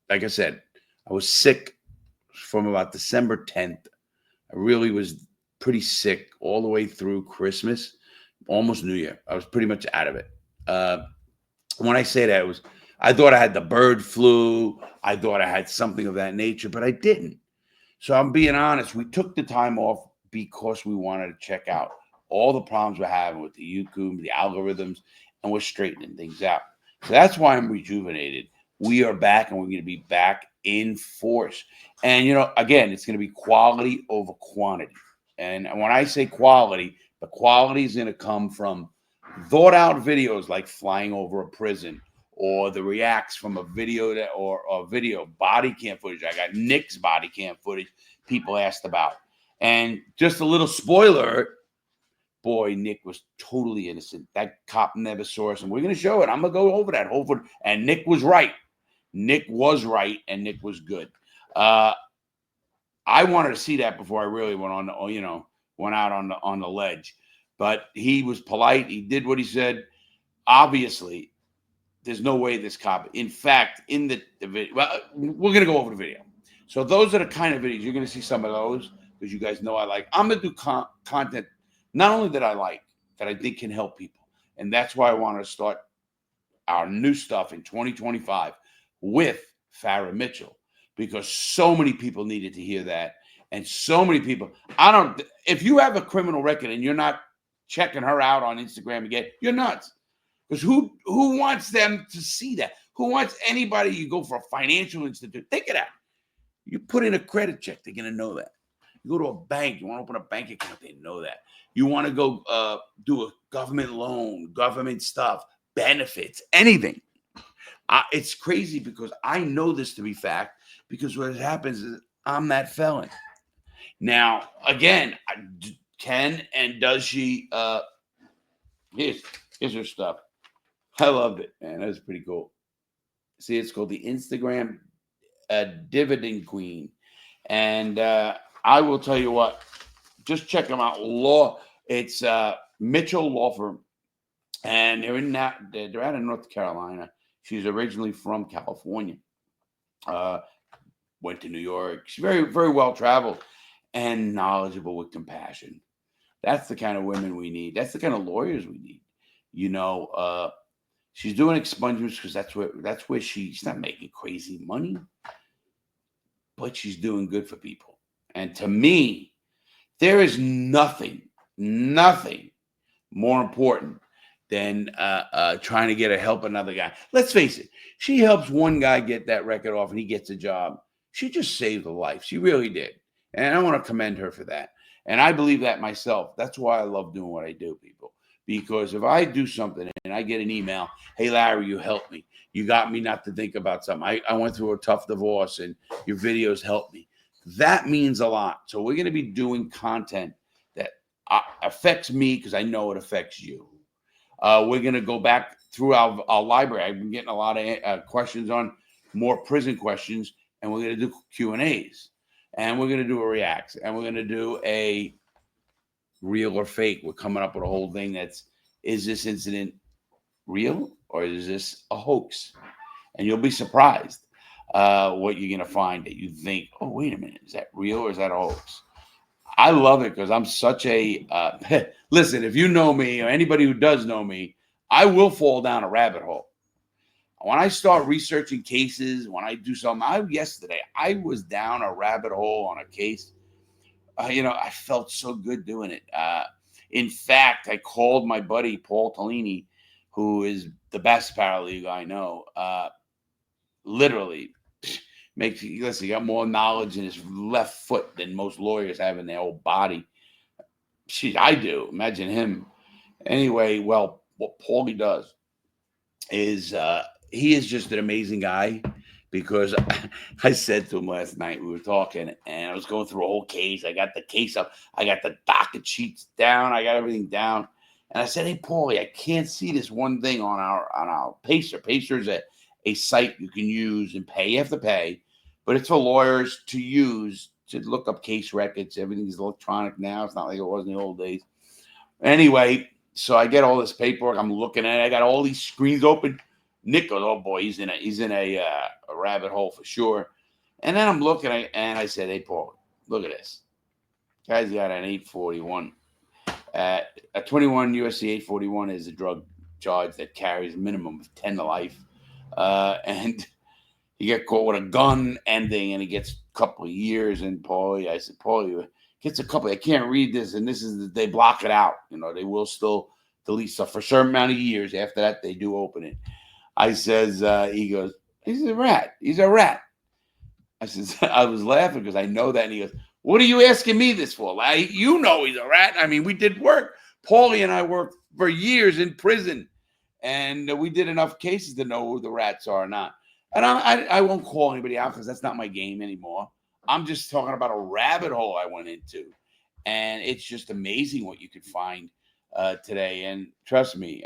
like I said, I was sick from about December 10th. I really was pretty sick all the way through Christmas, almost New Year. I was pretty much out of it. When I say that, I thought I had the bird flu. I thought I had something of that nature, but I didn't. So I'm being honest. We took the time off because we wanted to check out all the problems we're having with the YouTube, the algorithms, and we're straightening things out. So that's why I'm rejuvenated. We are back, and we're going to be back in force. And, again, it's going to be quality over quantity. And when I say quality, the quality is going to come from thought-out videos like flying over a prison, or the reacts from a video or video body cam footage. I got Nick's body cam footage people asked about. And just a little spoiler, boy, Nick was totally innocent. That cop never saw us, and we're going to show it. I'm going to go over that. Hopefully, and Nick was right. Nick was right, and Nick was good. I wanted to see that before I really went on, went out on the ledge. But he was polite. He did what he said. Obviously, there's no way this cop. In fact, in the video, well, we're going to go over the video. So those are the kind of videos you're going to see. Some of those, because you guys know I like. I'm going to do content not only that I like, that I think can help people, and that's why I want to start our new stuff in 2025 with Farrah Mitchell, because so many people needed to hear that, and so many people. If you have a criminal record and you're not checking her out on Instagram again, you're nuts. Because who wants them to see that? Who wants anybody? You go for a financial institute. Think of that. You put in a credit check, they're going to know that. You go to a bank, you want to open a bank account, they know that. You want to go do a government loan, government stuff, benefits, anything. It's crazy because I know this to be fact, because what happens is I'm that felon. Now, again, can and does she, here's her stuff. I loved it, man. That was pretty cool. See, it's called the Instagram Dividend Queen. And I will tell you what, just check them out. It's Mitchell Law Firm. And they're out of North Carolina. She's originally from California. Went to New York. She's very, very well traveled and knowledgeable with compassion. That's the kind of women we need. That's the kind of lawyers we need. She's doing expungements because that's where she's not making crazy money, but she's doing good for people. And to me, there is nothing more important than trying to help another guy. Let's face it, she helps one guy get that record off and he gets a job. She just saved a life. She really did. And I want to commend her for that. And I believe that myself. That's why I love doing what I do, people. Because if I do something and I get an email, hey, Larry, you helped me. You got me not to think about something. I went through a tough divorce and your videos helped me. That means a lot. So we're going to be doing content that affects me because I know it affects you. We're going to go back through our library. I've been getting a lot of questions on more prison questions, and we're going to do Q&As. And we're going to do a react. And we're going to do a real or fake. We're coming up with a whole thing is this incident real or is this a hoax? And you'll be surprised what you're going to find that you think, oh, wait a minute, is that real or is that a hoax? I love it because I'm such a listen, if you know me or anybody who does know me, I will fall down a rabbit hole. when I start researching cases, when I do something, yesterday I was down a rabbit hole on a case. I felt so good doing it. In fact, I called my buddy Paul Tellini, who is the best paralegal I know. Literally, listen, he got more knowledge in his left foot than most lawyers have in their whole body. I do. Imagine him. Anyway, well, what Paulie does is he is just an amazing guy because I said to him last night, we were talking, and I was going through a whole case. I got the case up. I got the docket sheets down. I got everything down. And I said, hey, Paulie, I can't see this one thing on our Pacer. Pacer is a site you can use and pay. You have to pay, but it's for lawyers to use to look up case records. Everything's electronic now. It's not like it was in the old days. Anyway, so I get all this paperwork. I'm looking at it. I got all these screens open. Nick goes, oh boy, he's in a rabbit hole for sure. And then I'm looking at it, and I said, hey, Paul, look at this. Guy's got an 841. A 21 USC 841 is a drug charge that carries a minimum of 10 to life. And he got caught with a gun ending, and he gets a couple of years. And I said, Paulie, gets a couple. I can't read this, and they block it out. They will still delete stuff for a certain amount of years. After that, they do open it. I says, he goes, he's a rat. He's a rat. I says, I was laughing because I know that. And he goes, what are you asking me this for? You know he's a rat. I mean, we did work. Paulie and I worked for years in prison, and we did enough cases to know who the rats are or not. And I won't call anybody out because that's not my game anymore. I'm just talking about a rabbit hole I went into. And it's just amazing what you could find today. And trust me,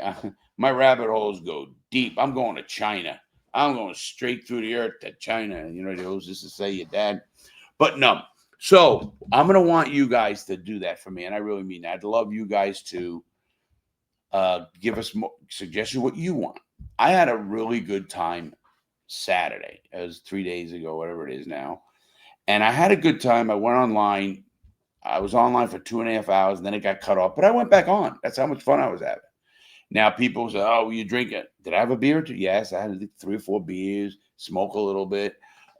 my rabbit holes go deep. I'm going to China. I'm going straight through the earth to China. They always used to say your dad. But no. So I'm going to want you guys to do that for me. And I really mean that. I'd love you guys to give us more suggestions what you want. I had a really good time Saturday. It was 3 days ago, whatever it is now. And I had a good time. I went online. I was online for 2.5 hours, and then it got cut off. But I went back on. That's how much fun I was having. Now, people say, oh, were you drinking? Did I have a beer or two? Yes, I had 3 or 4 beers, smoke a little bit.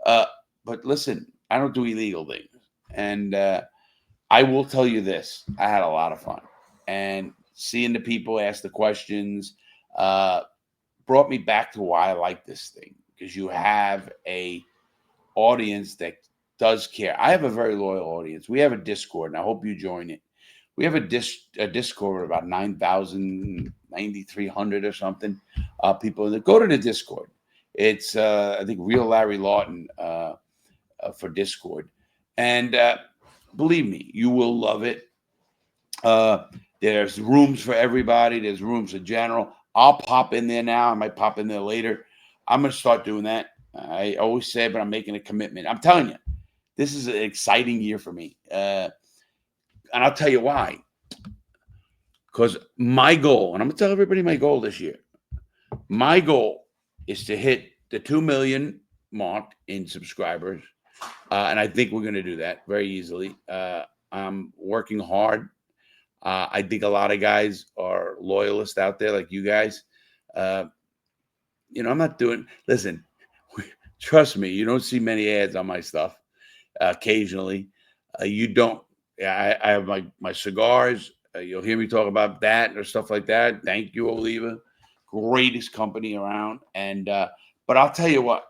But listen, I don't do illegal things. And I will tell you this. I had a lot of fun. And seeing the people ask the questions brought me back to why I like this thing. Because you have a audience that does care. I have a very loyal audience. We have a Discord, and I hope you join it. We have a Discord of about 9,000, 9,300 or something people that go to the Discord. It's, I think, Real Larry Lawton for Discord. And believe me, you will love it. There's rooms for everybody. There's rooms for general. I'll pop in there now. I might pop in there later. I'm going to start doing that. I always say, but I'm making a commitment. I'm telling you, this is an exciting year for me. And I'll tell you why. Because my goal, and I'm going to tell everybody my goal this year, my goal is to hit the 2 million mark in subscribers. And I think we're going to do that very easily. I'm working hard. I think a lot of guys are loyalists out there like you guys. I'm not doing, listen, trust me, you don't see many ads on my stuff. Occasionally, you don't. I have my cigars. You'll hear me talk about that or stuff like that. Thank you, Oliva. Greatest company around. And but I'll tell you what,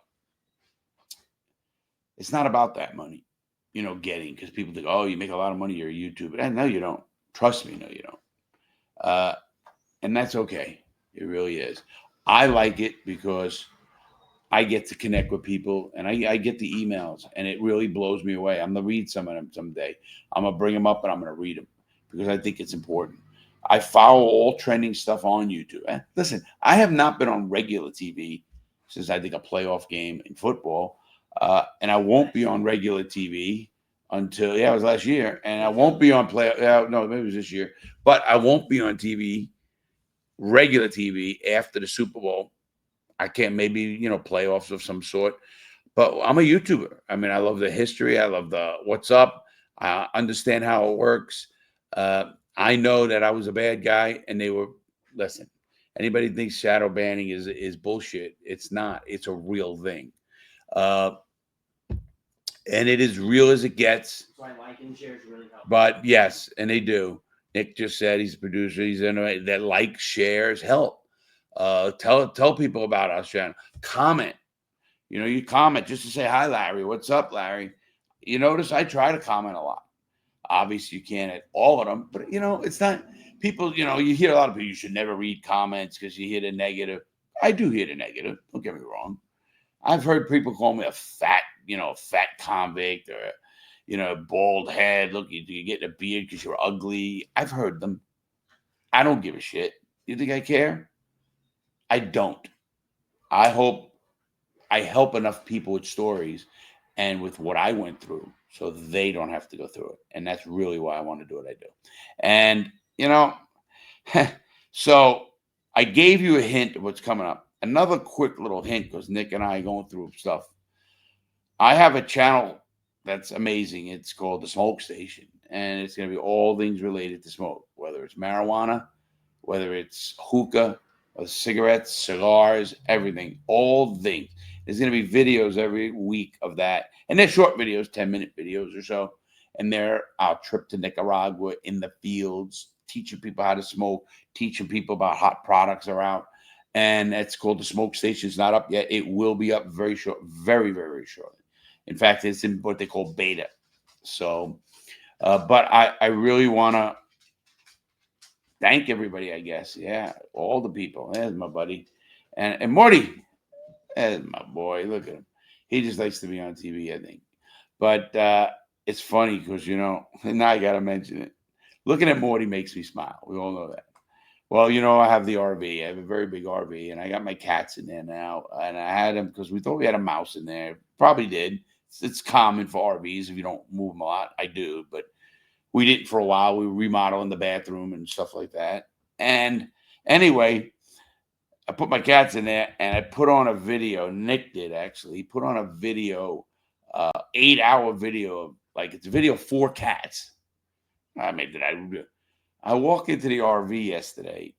it's not about that money, getting, because people think, oh, you make a lot of money, you're a YouTuber. And no, you don't. Trust me, no, you don't. And that's okay. It really is. I like it because I get to connect with people, and I get the emails, and it really blows me away. I'm going to read some of them someday. I'm going to bring them up, and I'm going to read them because I think it's important. I follow all trending stuff on YouTube. And listen, I have not been on regular TV since I think a playoff game in football, and I won't be on regular TV until, it was last year, and I won't be on no, maybe it was this year, but I won't be on TV, regular TV, after the Super Bowl. I can't, maybe, playoffs of some sort, but I'm a YouTuber. I mean, I love the history. I love the what's up. I understand how it works. I know that I was a bad guy, and listen, Anybody thinks shadow banning is bullshit. It's not. It's a real thing. Uh, and it is real as it gets. That's why liking and shares really help. But yes, and they do. Nick just said he's a producer. He's in a, that like, shares, help. Tell people about our channel. Comment. You know, you comment just to say hi, Larry. What's up, Larry? You notice I try to comment a lot. Obviously, you can't at all of them, but you know, it's not people. You know, you hear a lot of people. You should never read comments because you hear the negative. I do hear the negative. Don't get me wrong. I've heard people call me a fat convict, or bald head. Look, you're getting a beard because you're ugly. I've heard them. I don't give a shit. You think I care? I don't. I hope I help enough people with stories and with what I went through so they don't have to go through it. And that's really why I want to do what I do. And, so I gave you a hint of what's coming up. Another quick little hint, because Nick and I are going through stuff. I have a channel that's amazing. It's called The Smoke Station, and it's going to be all things related to smoke, whether it's marijuana, whether it's hookah, or cigarettes, cigars, everything, all things. There's going to be videos every week of that, and they're short videos, 10-minute videos or so, and they're our trip to Nicaragua in the fields, teaching people how to smoke, teaching people about hot products are out. And that's called The Smoke Station. It's not up yet. It will be up very short, very, very shortly. In fact, it's in what they call beta. So, but I really want to thank everybody, I guess. Yeah, all the people. There's my buddy. And Morty, there's my boy. Look at him. He just likes to be on TV, I think. But it's funny because, now I got to mention it. Looking at Morty makes me smile. We all know that. Well, I have the RV. I have a very big RV, and I got my cats in there now. And I had them because we thought we had a mouse in there. Probably did. It's common for RVs if you don't move them a lot. I do, but we didn't for a while. We were remodeling the bathroom and stuff like that. And anyway, I put my cats in there, and I put on a video. Nick did, actually. He put on a video, 8-hour video. It's a video for cats. I walk into the RV yesterday,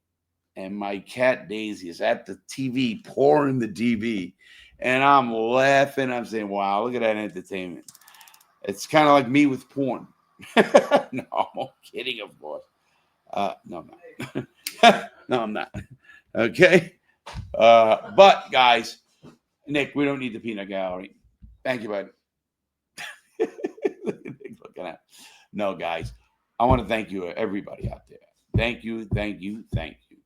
and my cat Daisy is at the TV, pouring the TV, and I'm laughing. I'm saying, wow, look at that entertainment. It's kind of like me with porn. No, I'm kidding, of course. No, I'm not. No, I'm not. Okay. But, guys, Nick, we don't need the peanut gallery. Thank you, bud. Looking at. No, guys, I want to thank you, everybody out there. Thank you, thank you, thank you.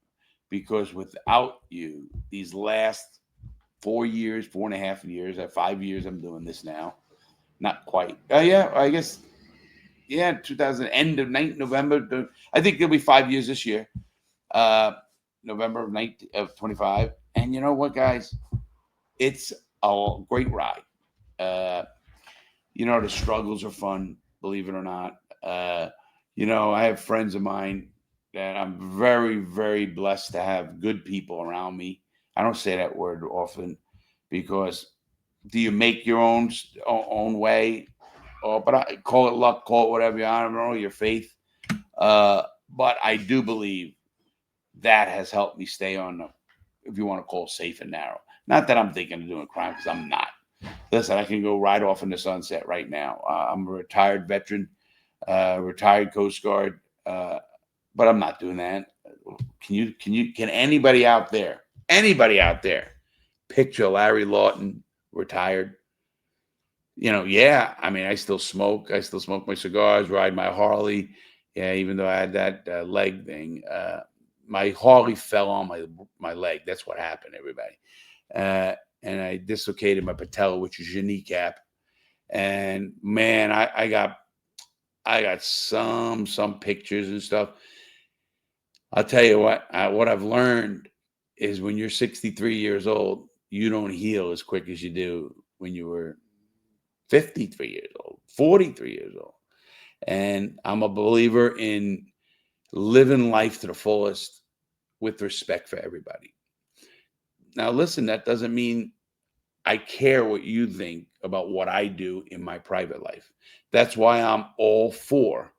Because without you, these last 4.5 years, 5 years I'm doing this now. Not quite. Yeah, I guess. Yeah, 2000, end of November. I think it'll be 5 years this year. November of 25. And you know what, guys? It's a great ride. The struggles are fun, believe it or not. I have friends of mine that I'm very, very blessed to have good people around me. I don't say that word often because do you make your own way? But I call it luck, call it whatever you want. I don't know, your faith. But I do believe that has helped me stay on, if you want to call it, safe and narrow. Not that I'm thinking of doing crime, because I'm not. Listen, I can go right off in the sunset right now. I'm a retired veteran, retired Coast Guard, but I'm not doing that. Can anybody out there picture Larry Lawton retired? Yeah. I mean, I still smoke. I still smoke my cigars, ride my Harley. Yeah, even though I had that leg thing, my Harley fell on my leg. That's what happened, everybody. And I dislocated my patella, which is your kneecap. And man, I got some pictures and stuff. I'll tell you what I've learned is when you're 63 years old, you don't heal as quick as you do when you were 53 years old, 43 years old. And I'm a believer in living life to the fullest with respect for everybody. Now, listen, that doesn't mean I care what you think about what I do in my private life. That's why I'm all for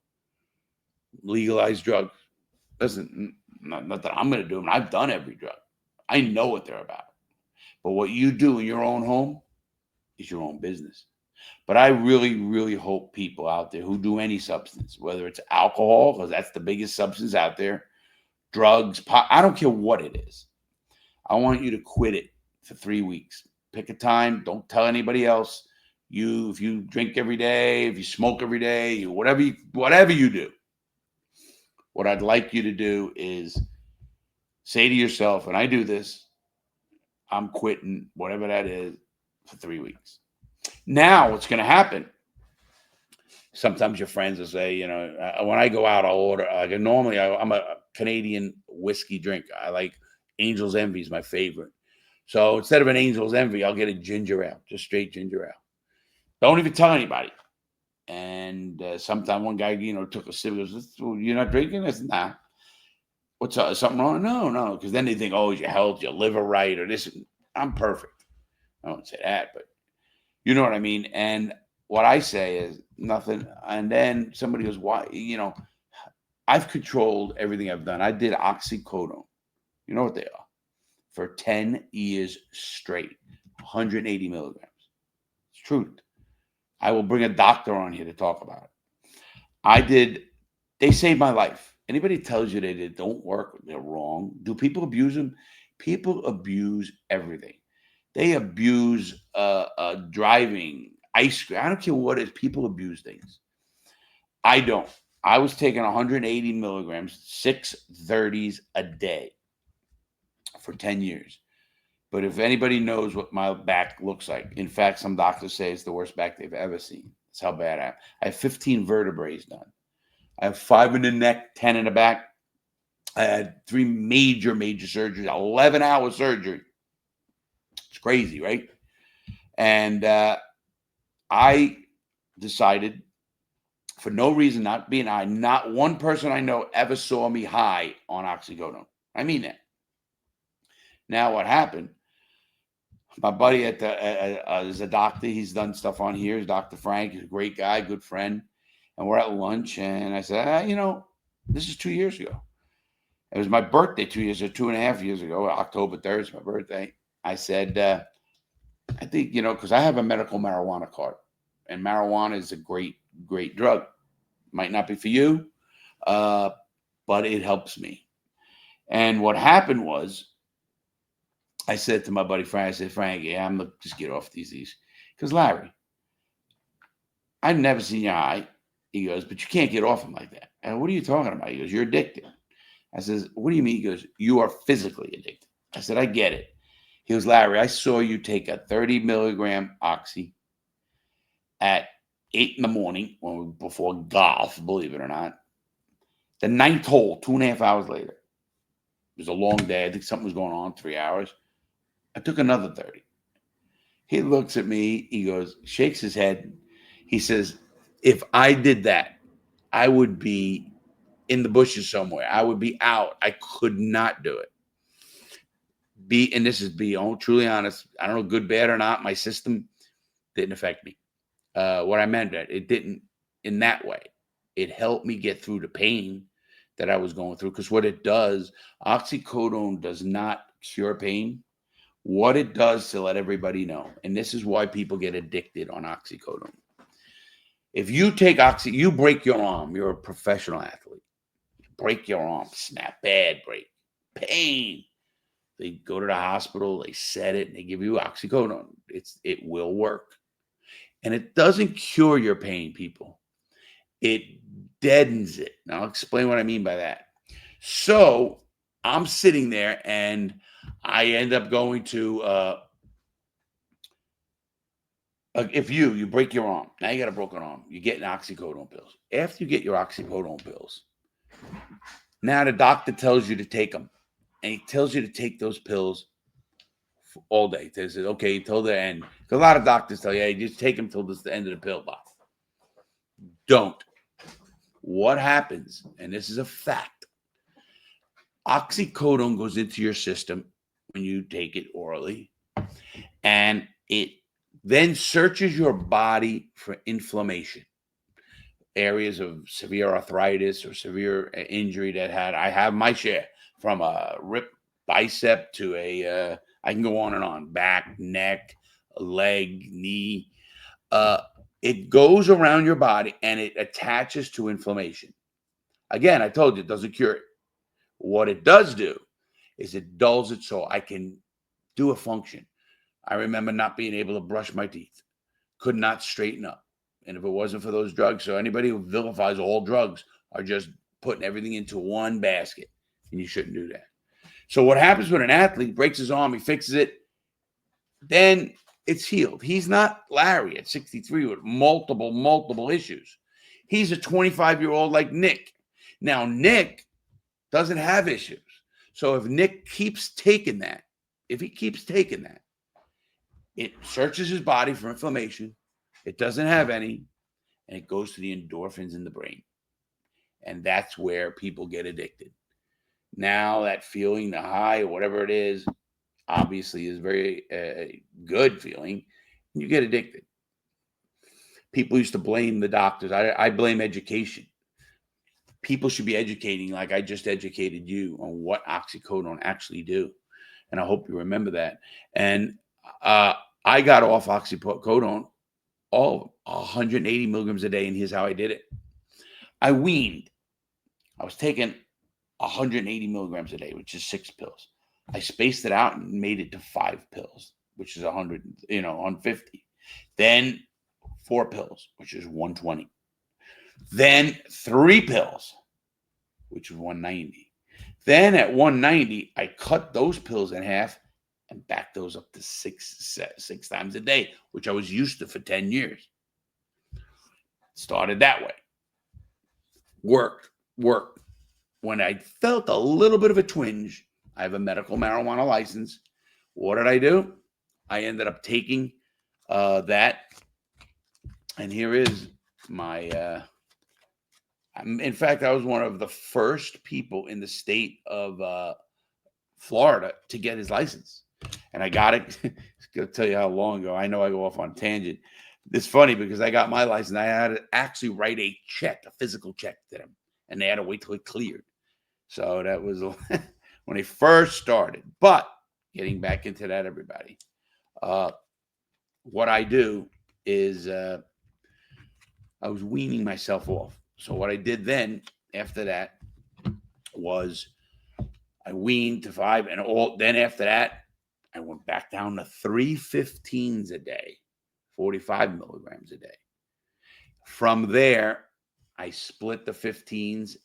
legalized drugs. Listen, Not that I'm going to do them. I've done every drug. I know what they're about. But what you do in your own home is your own business. But I really, really hope people out there who do any substance, whether it's alcohol, because that's the biggest substance out there, drugs, pot, I don't care what it is. I want you to quit it for 3 weeks. Pick a time. Don't tell anybody else. If you drink every day, if you smoke every day, whatever you do, what I'd like you to do is say to yourself, and I do this, I'm quitting whatever that is for 3 weeks. Now, what's going to happen? Sometimes your friends will say, when I go out, I'll order. Normally, I'm a Canadian whiskey drinker. I like Angel's Envy is my favorite. So instead of an Angel's Envy, I'll get a ginger ale, just straight ginger ale. Don't even tell anybody. And sometime one guy, took a sip. Goes, "You're not drinking?" I said, "Nah." What's something wrong? No, because then they think, "Oh, is your health, your liver right, or this?" I'm perfect. I won't say that, but you know what I mean. And what I say is nothing. And then somebody goes, "Why?" I've controlled everything I've done. I did oxycodone. You know what they are? For 10 years straight, 180 milligrams. It's truth. I will bring a doctor on here to talk about it. They saved my life. Anybody tells you they don't work, they're wrong. Do people abuse them? People abuse everything. They abuse driving, ice cream. I don't care what it is. People abuse things. I don't. I was taking 180 milligrams, 630s a day for 10 years. But if anybody knows what my back looks like, in fact, some doctors say it's the worst back they've ever seen. That's how bad I am. I have 15 vertebrae done. I have 5 in the neck, 10 in the back. I had 3 major surgeries, 11-hour surgery. It's crazy, right? And I decided, for no reason, not being high, not one person I know ever saw me high on oxycodone. I mean that. Now, what happened? My buddy is a doctor. He's done stuff on here. He's Dr. Frank. He's a great guy, good friend. And we're at lunch, and I said, this is 2 years ago. It was my birthday 2.5 years ago. October 3rd is my birthday. I said, I think, because I have a medical marijuana card, and marijuana is a great, great drug. Might not be for you, but it helps me. And what happened was, I said to my buddy Frank, I said, "Frank, yeah, I'm going to just get off these. Because Larry, I've never seen you high." He goes, "But you can't get off them like that." And what are you talking about? He goes, "You're addicted." I says, "What do you mean?" He goes, "You are physically addicted." I said, "I get it." He goes, "Larry, I saw you take a 30 milligram oxy at 8 in the morning before golf, believe it or not. The 9th hole, 2.5 hours later. It was a long day. I think something was going on, 3 hours. I took another 30. He looks at me. He goes, shakes his head. He says, "If I did that, I would be in the bushes somewhere. I would be out. I could not do it." And this is truly honest. I don't know, good, bad or not. My system didn't affect me. What I meant that it didn't in that way. It helped me get through the pain that I was going through. Because what it does, oxycodone does not cure pain. What it does, to let everybody know, and this is why people get addicted on oxycodone. If you take you break your arm. You're a professional athlete. Break your arm, snap, bad break, pain. They go to the hospital, they set it, and they give you oxycodone. It will work. And it doesn't cure your pain, people. It deadens it. Now, I'll explain what I mean by that. So I'm sitting there, and I end up going to, if you break your arm, now you got a broken arm, you're getting oxycodone pills. After you get your oxycodone pills, now the doctor tells you to take them. And he tells you to take those pills all day. He says, okay, till the end. A lot of doctors tell you, hey, just take them till the end of the pill box. Don't. What happens, and this is a fact, oxycodone goes into your system when you take it orally, and it then searches your body for inflammation. Areas of severe arthritis or severe injury I have my share. from a ripped bicep to I can go on and on, back, neck, leg, knee. It goes around your body and it attaches to inflammation. Again, I told you, it doesn't cure it. What it does do is it dulls it so I can do a function. I remember not being able to brush my teeth, could not straighten up. And if it wasn't for those drugs, so anybody who vilifies all drugs are just putting everything into one basket, and you shouldn't do that. So what happens when an athlete breaks his arm, he fixes it, then it's healed. He's not Larry at 63 with multiple issues. He's a 25-year-old like Nick. Now, Nick doesn't have issues. So if Nick keeps taking that, it searches his body for inflammation. It doesn't have any, and it goes to the endorphins in the brain. And that's where people get addicted. Now that feeling, the high, or whatever it is, obviously is very good feeling. You get addicted. People used to blame the doctors. I blame education. People should be educating like I just educated you on what oxycodone actually do. And I hope you remember that. And I got off oxycodone all 180 milligrams a day, and here's how I did it. I weaned. I was taking 180 milligrams a day, which is 6 pills. I spaced it out and made it to 5 pills, which is 100, 150. Then 4 pills, which is 120. Then 3 pills, which is 190. Then at 190, I cut those pills in half and backed those up to six times a day, which I was used to for 10 years. Started that way. Worked. When I felt a little bit of a twinge, I have a medical marijuana license. What did I do? I ended up taking that. And here is my, in fact, I was one of the first people in the state of Florida to get his license. And I got it. I'm going to tell you how long ago. I know I go off on a tangent. It's funny because I got my license. I had to actually write a physical check to them. And they had to wait till it cleared. So that was when they first started. But getting back into that, everybody, what I do is I was weaning myself off. So what I did then after that was I weaned to 5, and then after that, I went back down to 3 15s a day, 45 milligrams a day. From there, I split the 15s.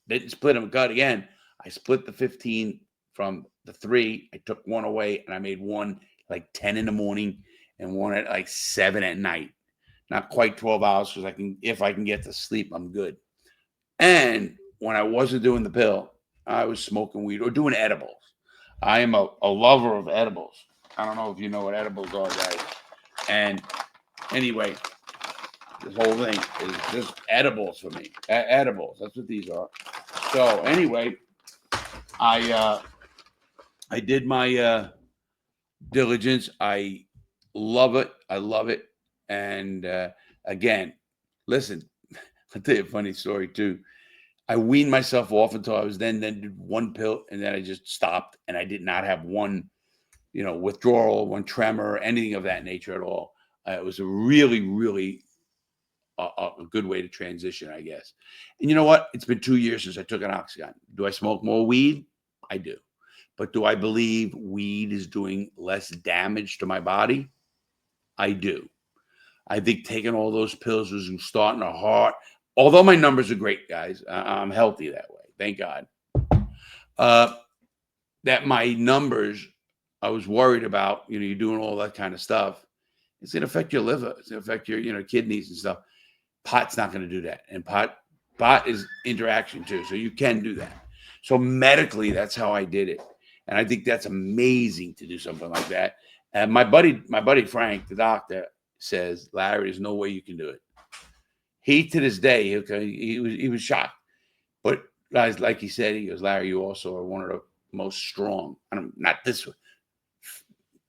Didn't split them, cut again. I split the 15 from the 3. I took one away, and I made one like 10 in the morning and one at like 7 at night. Not quite 12 hours because if I can get to sleep, I'm good. And when I wasn't doing the pill, I was smoking weed or doing edibles. I am a lover of edibles. I don't know if you know what edibles are, guys. And anyway, this whole thing is just edibles for me. Edibles. That's what these are. So anyway, I did my diligence. I love it. And again, listen, I'll tell you a funny story too. I weaned myself off until I was then did one pill, and then I just stopped, and I did not have one, withdrawal, one tremor, anything of that nature at all. It was a really, really a good way to transition, I guess. And you know what? It's been 2 years since I took an Oxycontin. Do I smoke more weed? I do. But do I believe weed is doing less damage to my body? I do. I think taking all those pills was starting to heart. Although my numbers are great, guys. I'm healthy that way. Thank God. That my numbers, I was worried about, you're doing all that kind of stuff. It's going to affect your liver. It's going to affect your, kidneys and stuff. Pot's not going to do that. And pot is interaction too. So you can do that. So medically, that's how I did it. And I think that's amazing to do something like that. And my buddy Frank, the doctor, says, Larry, there's no way you can do it. He, to this day, he was shocked. But guys, like he said, he goes, Larry, you also are one of the most strong. Not this one.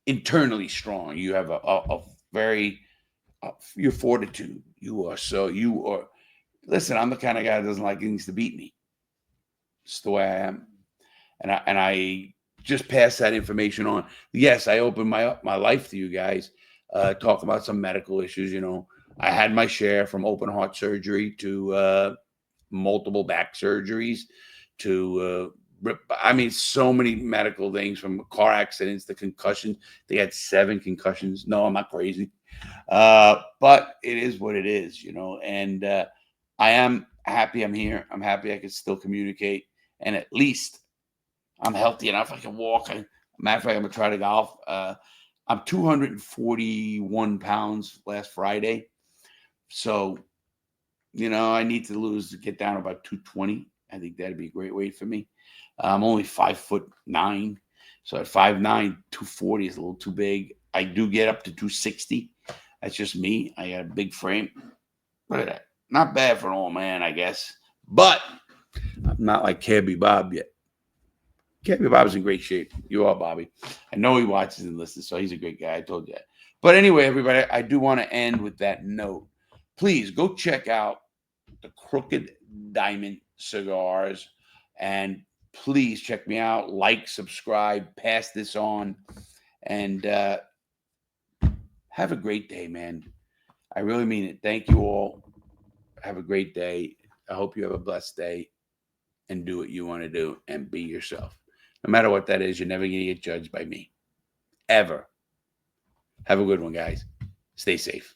Internally strong. You have a very your fortitude. You are. Listen, I'm the kind of guy that doesn't like things to beat me. It's the way I am. and I just pass that information on. Yes, I open my life to you guys. Talk about some medical issues. You know, I had my share from open heart surgery to multiple back surgeries to I mean, so many medical things, from car accidents to concussions. They had 7 concussions. No, I'm not crazy. But it is what it is, you know. And I am happy I'm here. I'm happy I can still communicate. And at least I'm healthy enough. I can walk. Matter of fact, I'm going to try to golf. I'm 241 pounds last Friday. So, you know, I need to get down about 220. I think that'd be a great weight for me. I'm only 5'9". So at 5'9", 240 is a little too big. I do get up to 260. That's just me. I got a big frame. Look at that. Not bad for an old man, I guess. But I'm not like Cabby Bob yet. Cabby Bob's in great shape. You are, Bobby. I know he watches and listens, so he's a great guy. I told you that. But anyway, everybody, I do want to end with that note. Please go check out the Crooked Diamond cigars, and please check me out. Like, subscribe, pass this on, and have a great day, man. I really mean it. Thank you all. Have a great day. I hope you have a blessed day, and do what you want to do and be yourself. No matter what that is, you're never going to get judged by me. Ever. Have a good one, guys. Stay safe.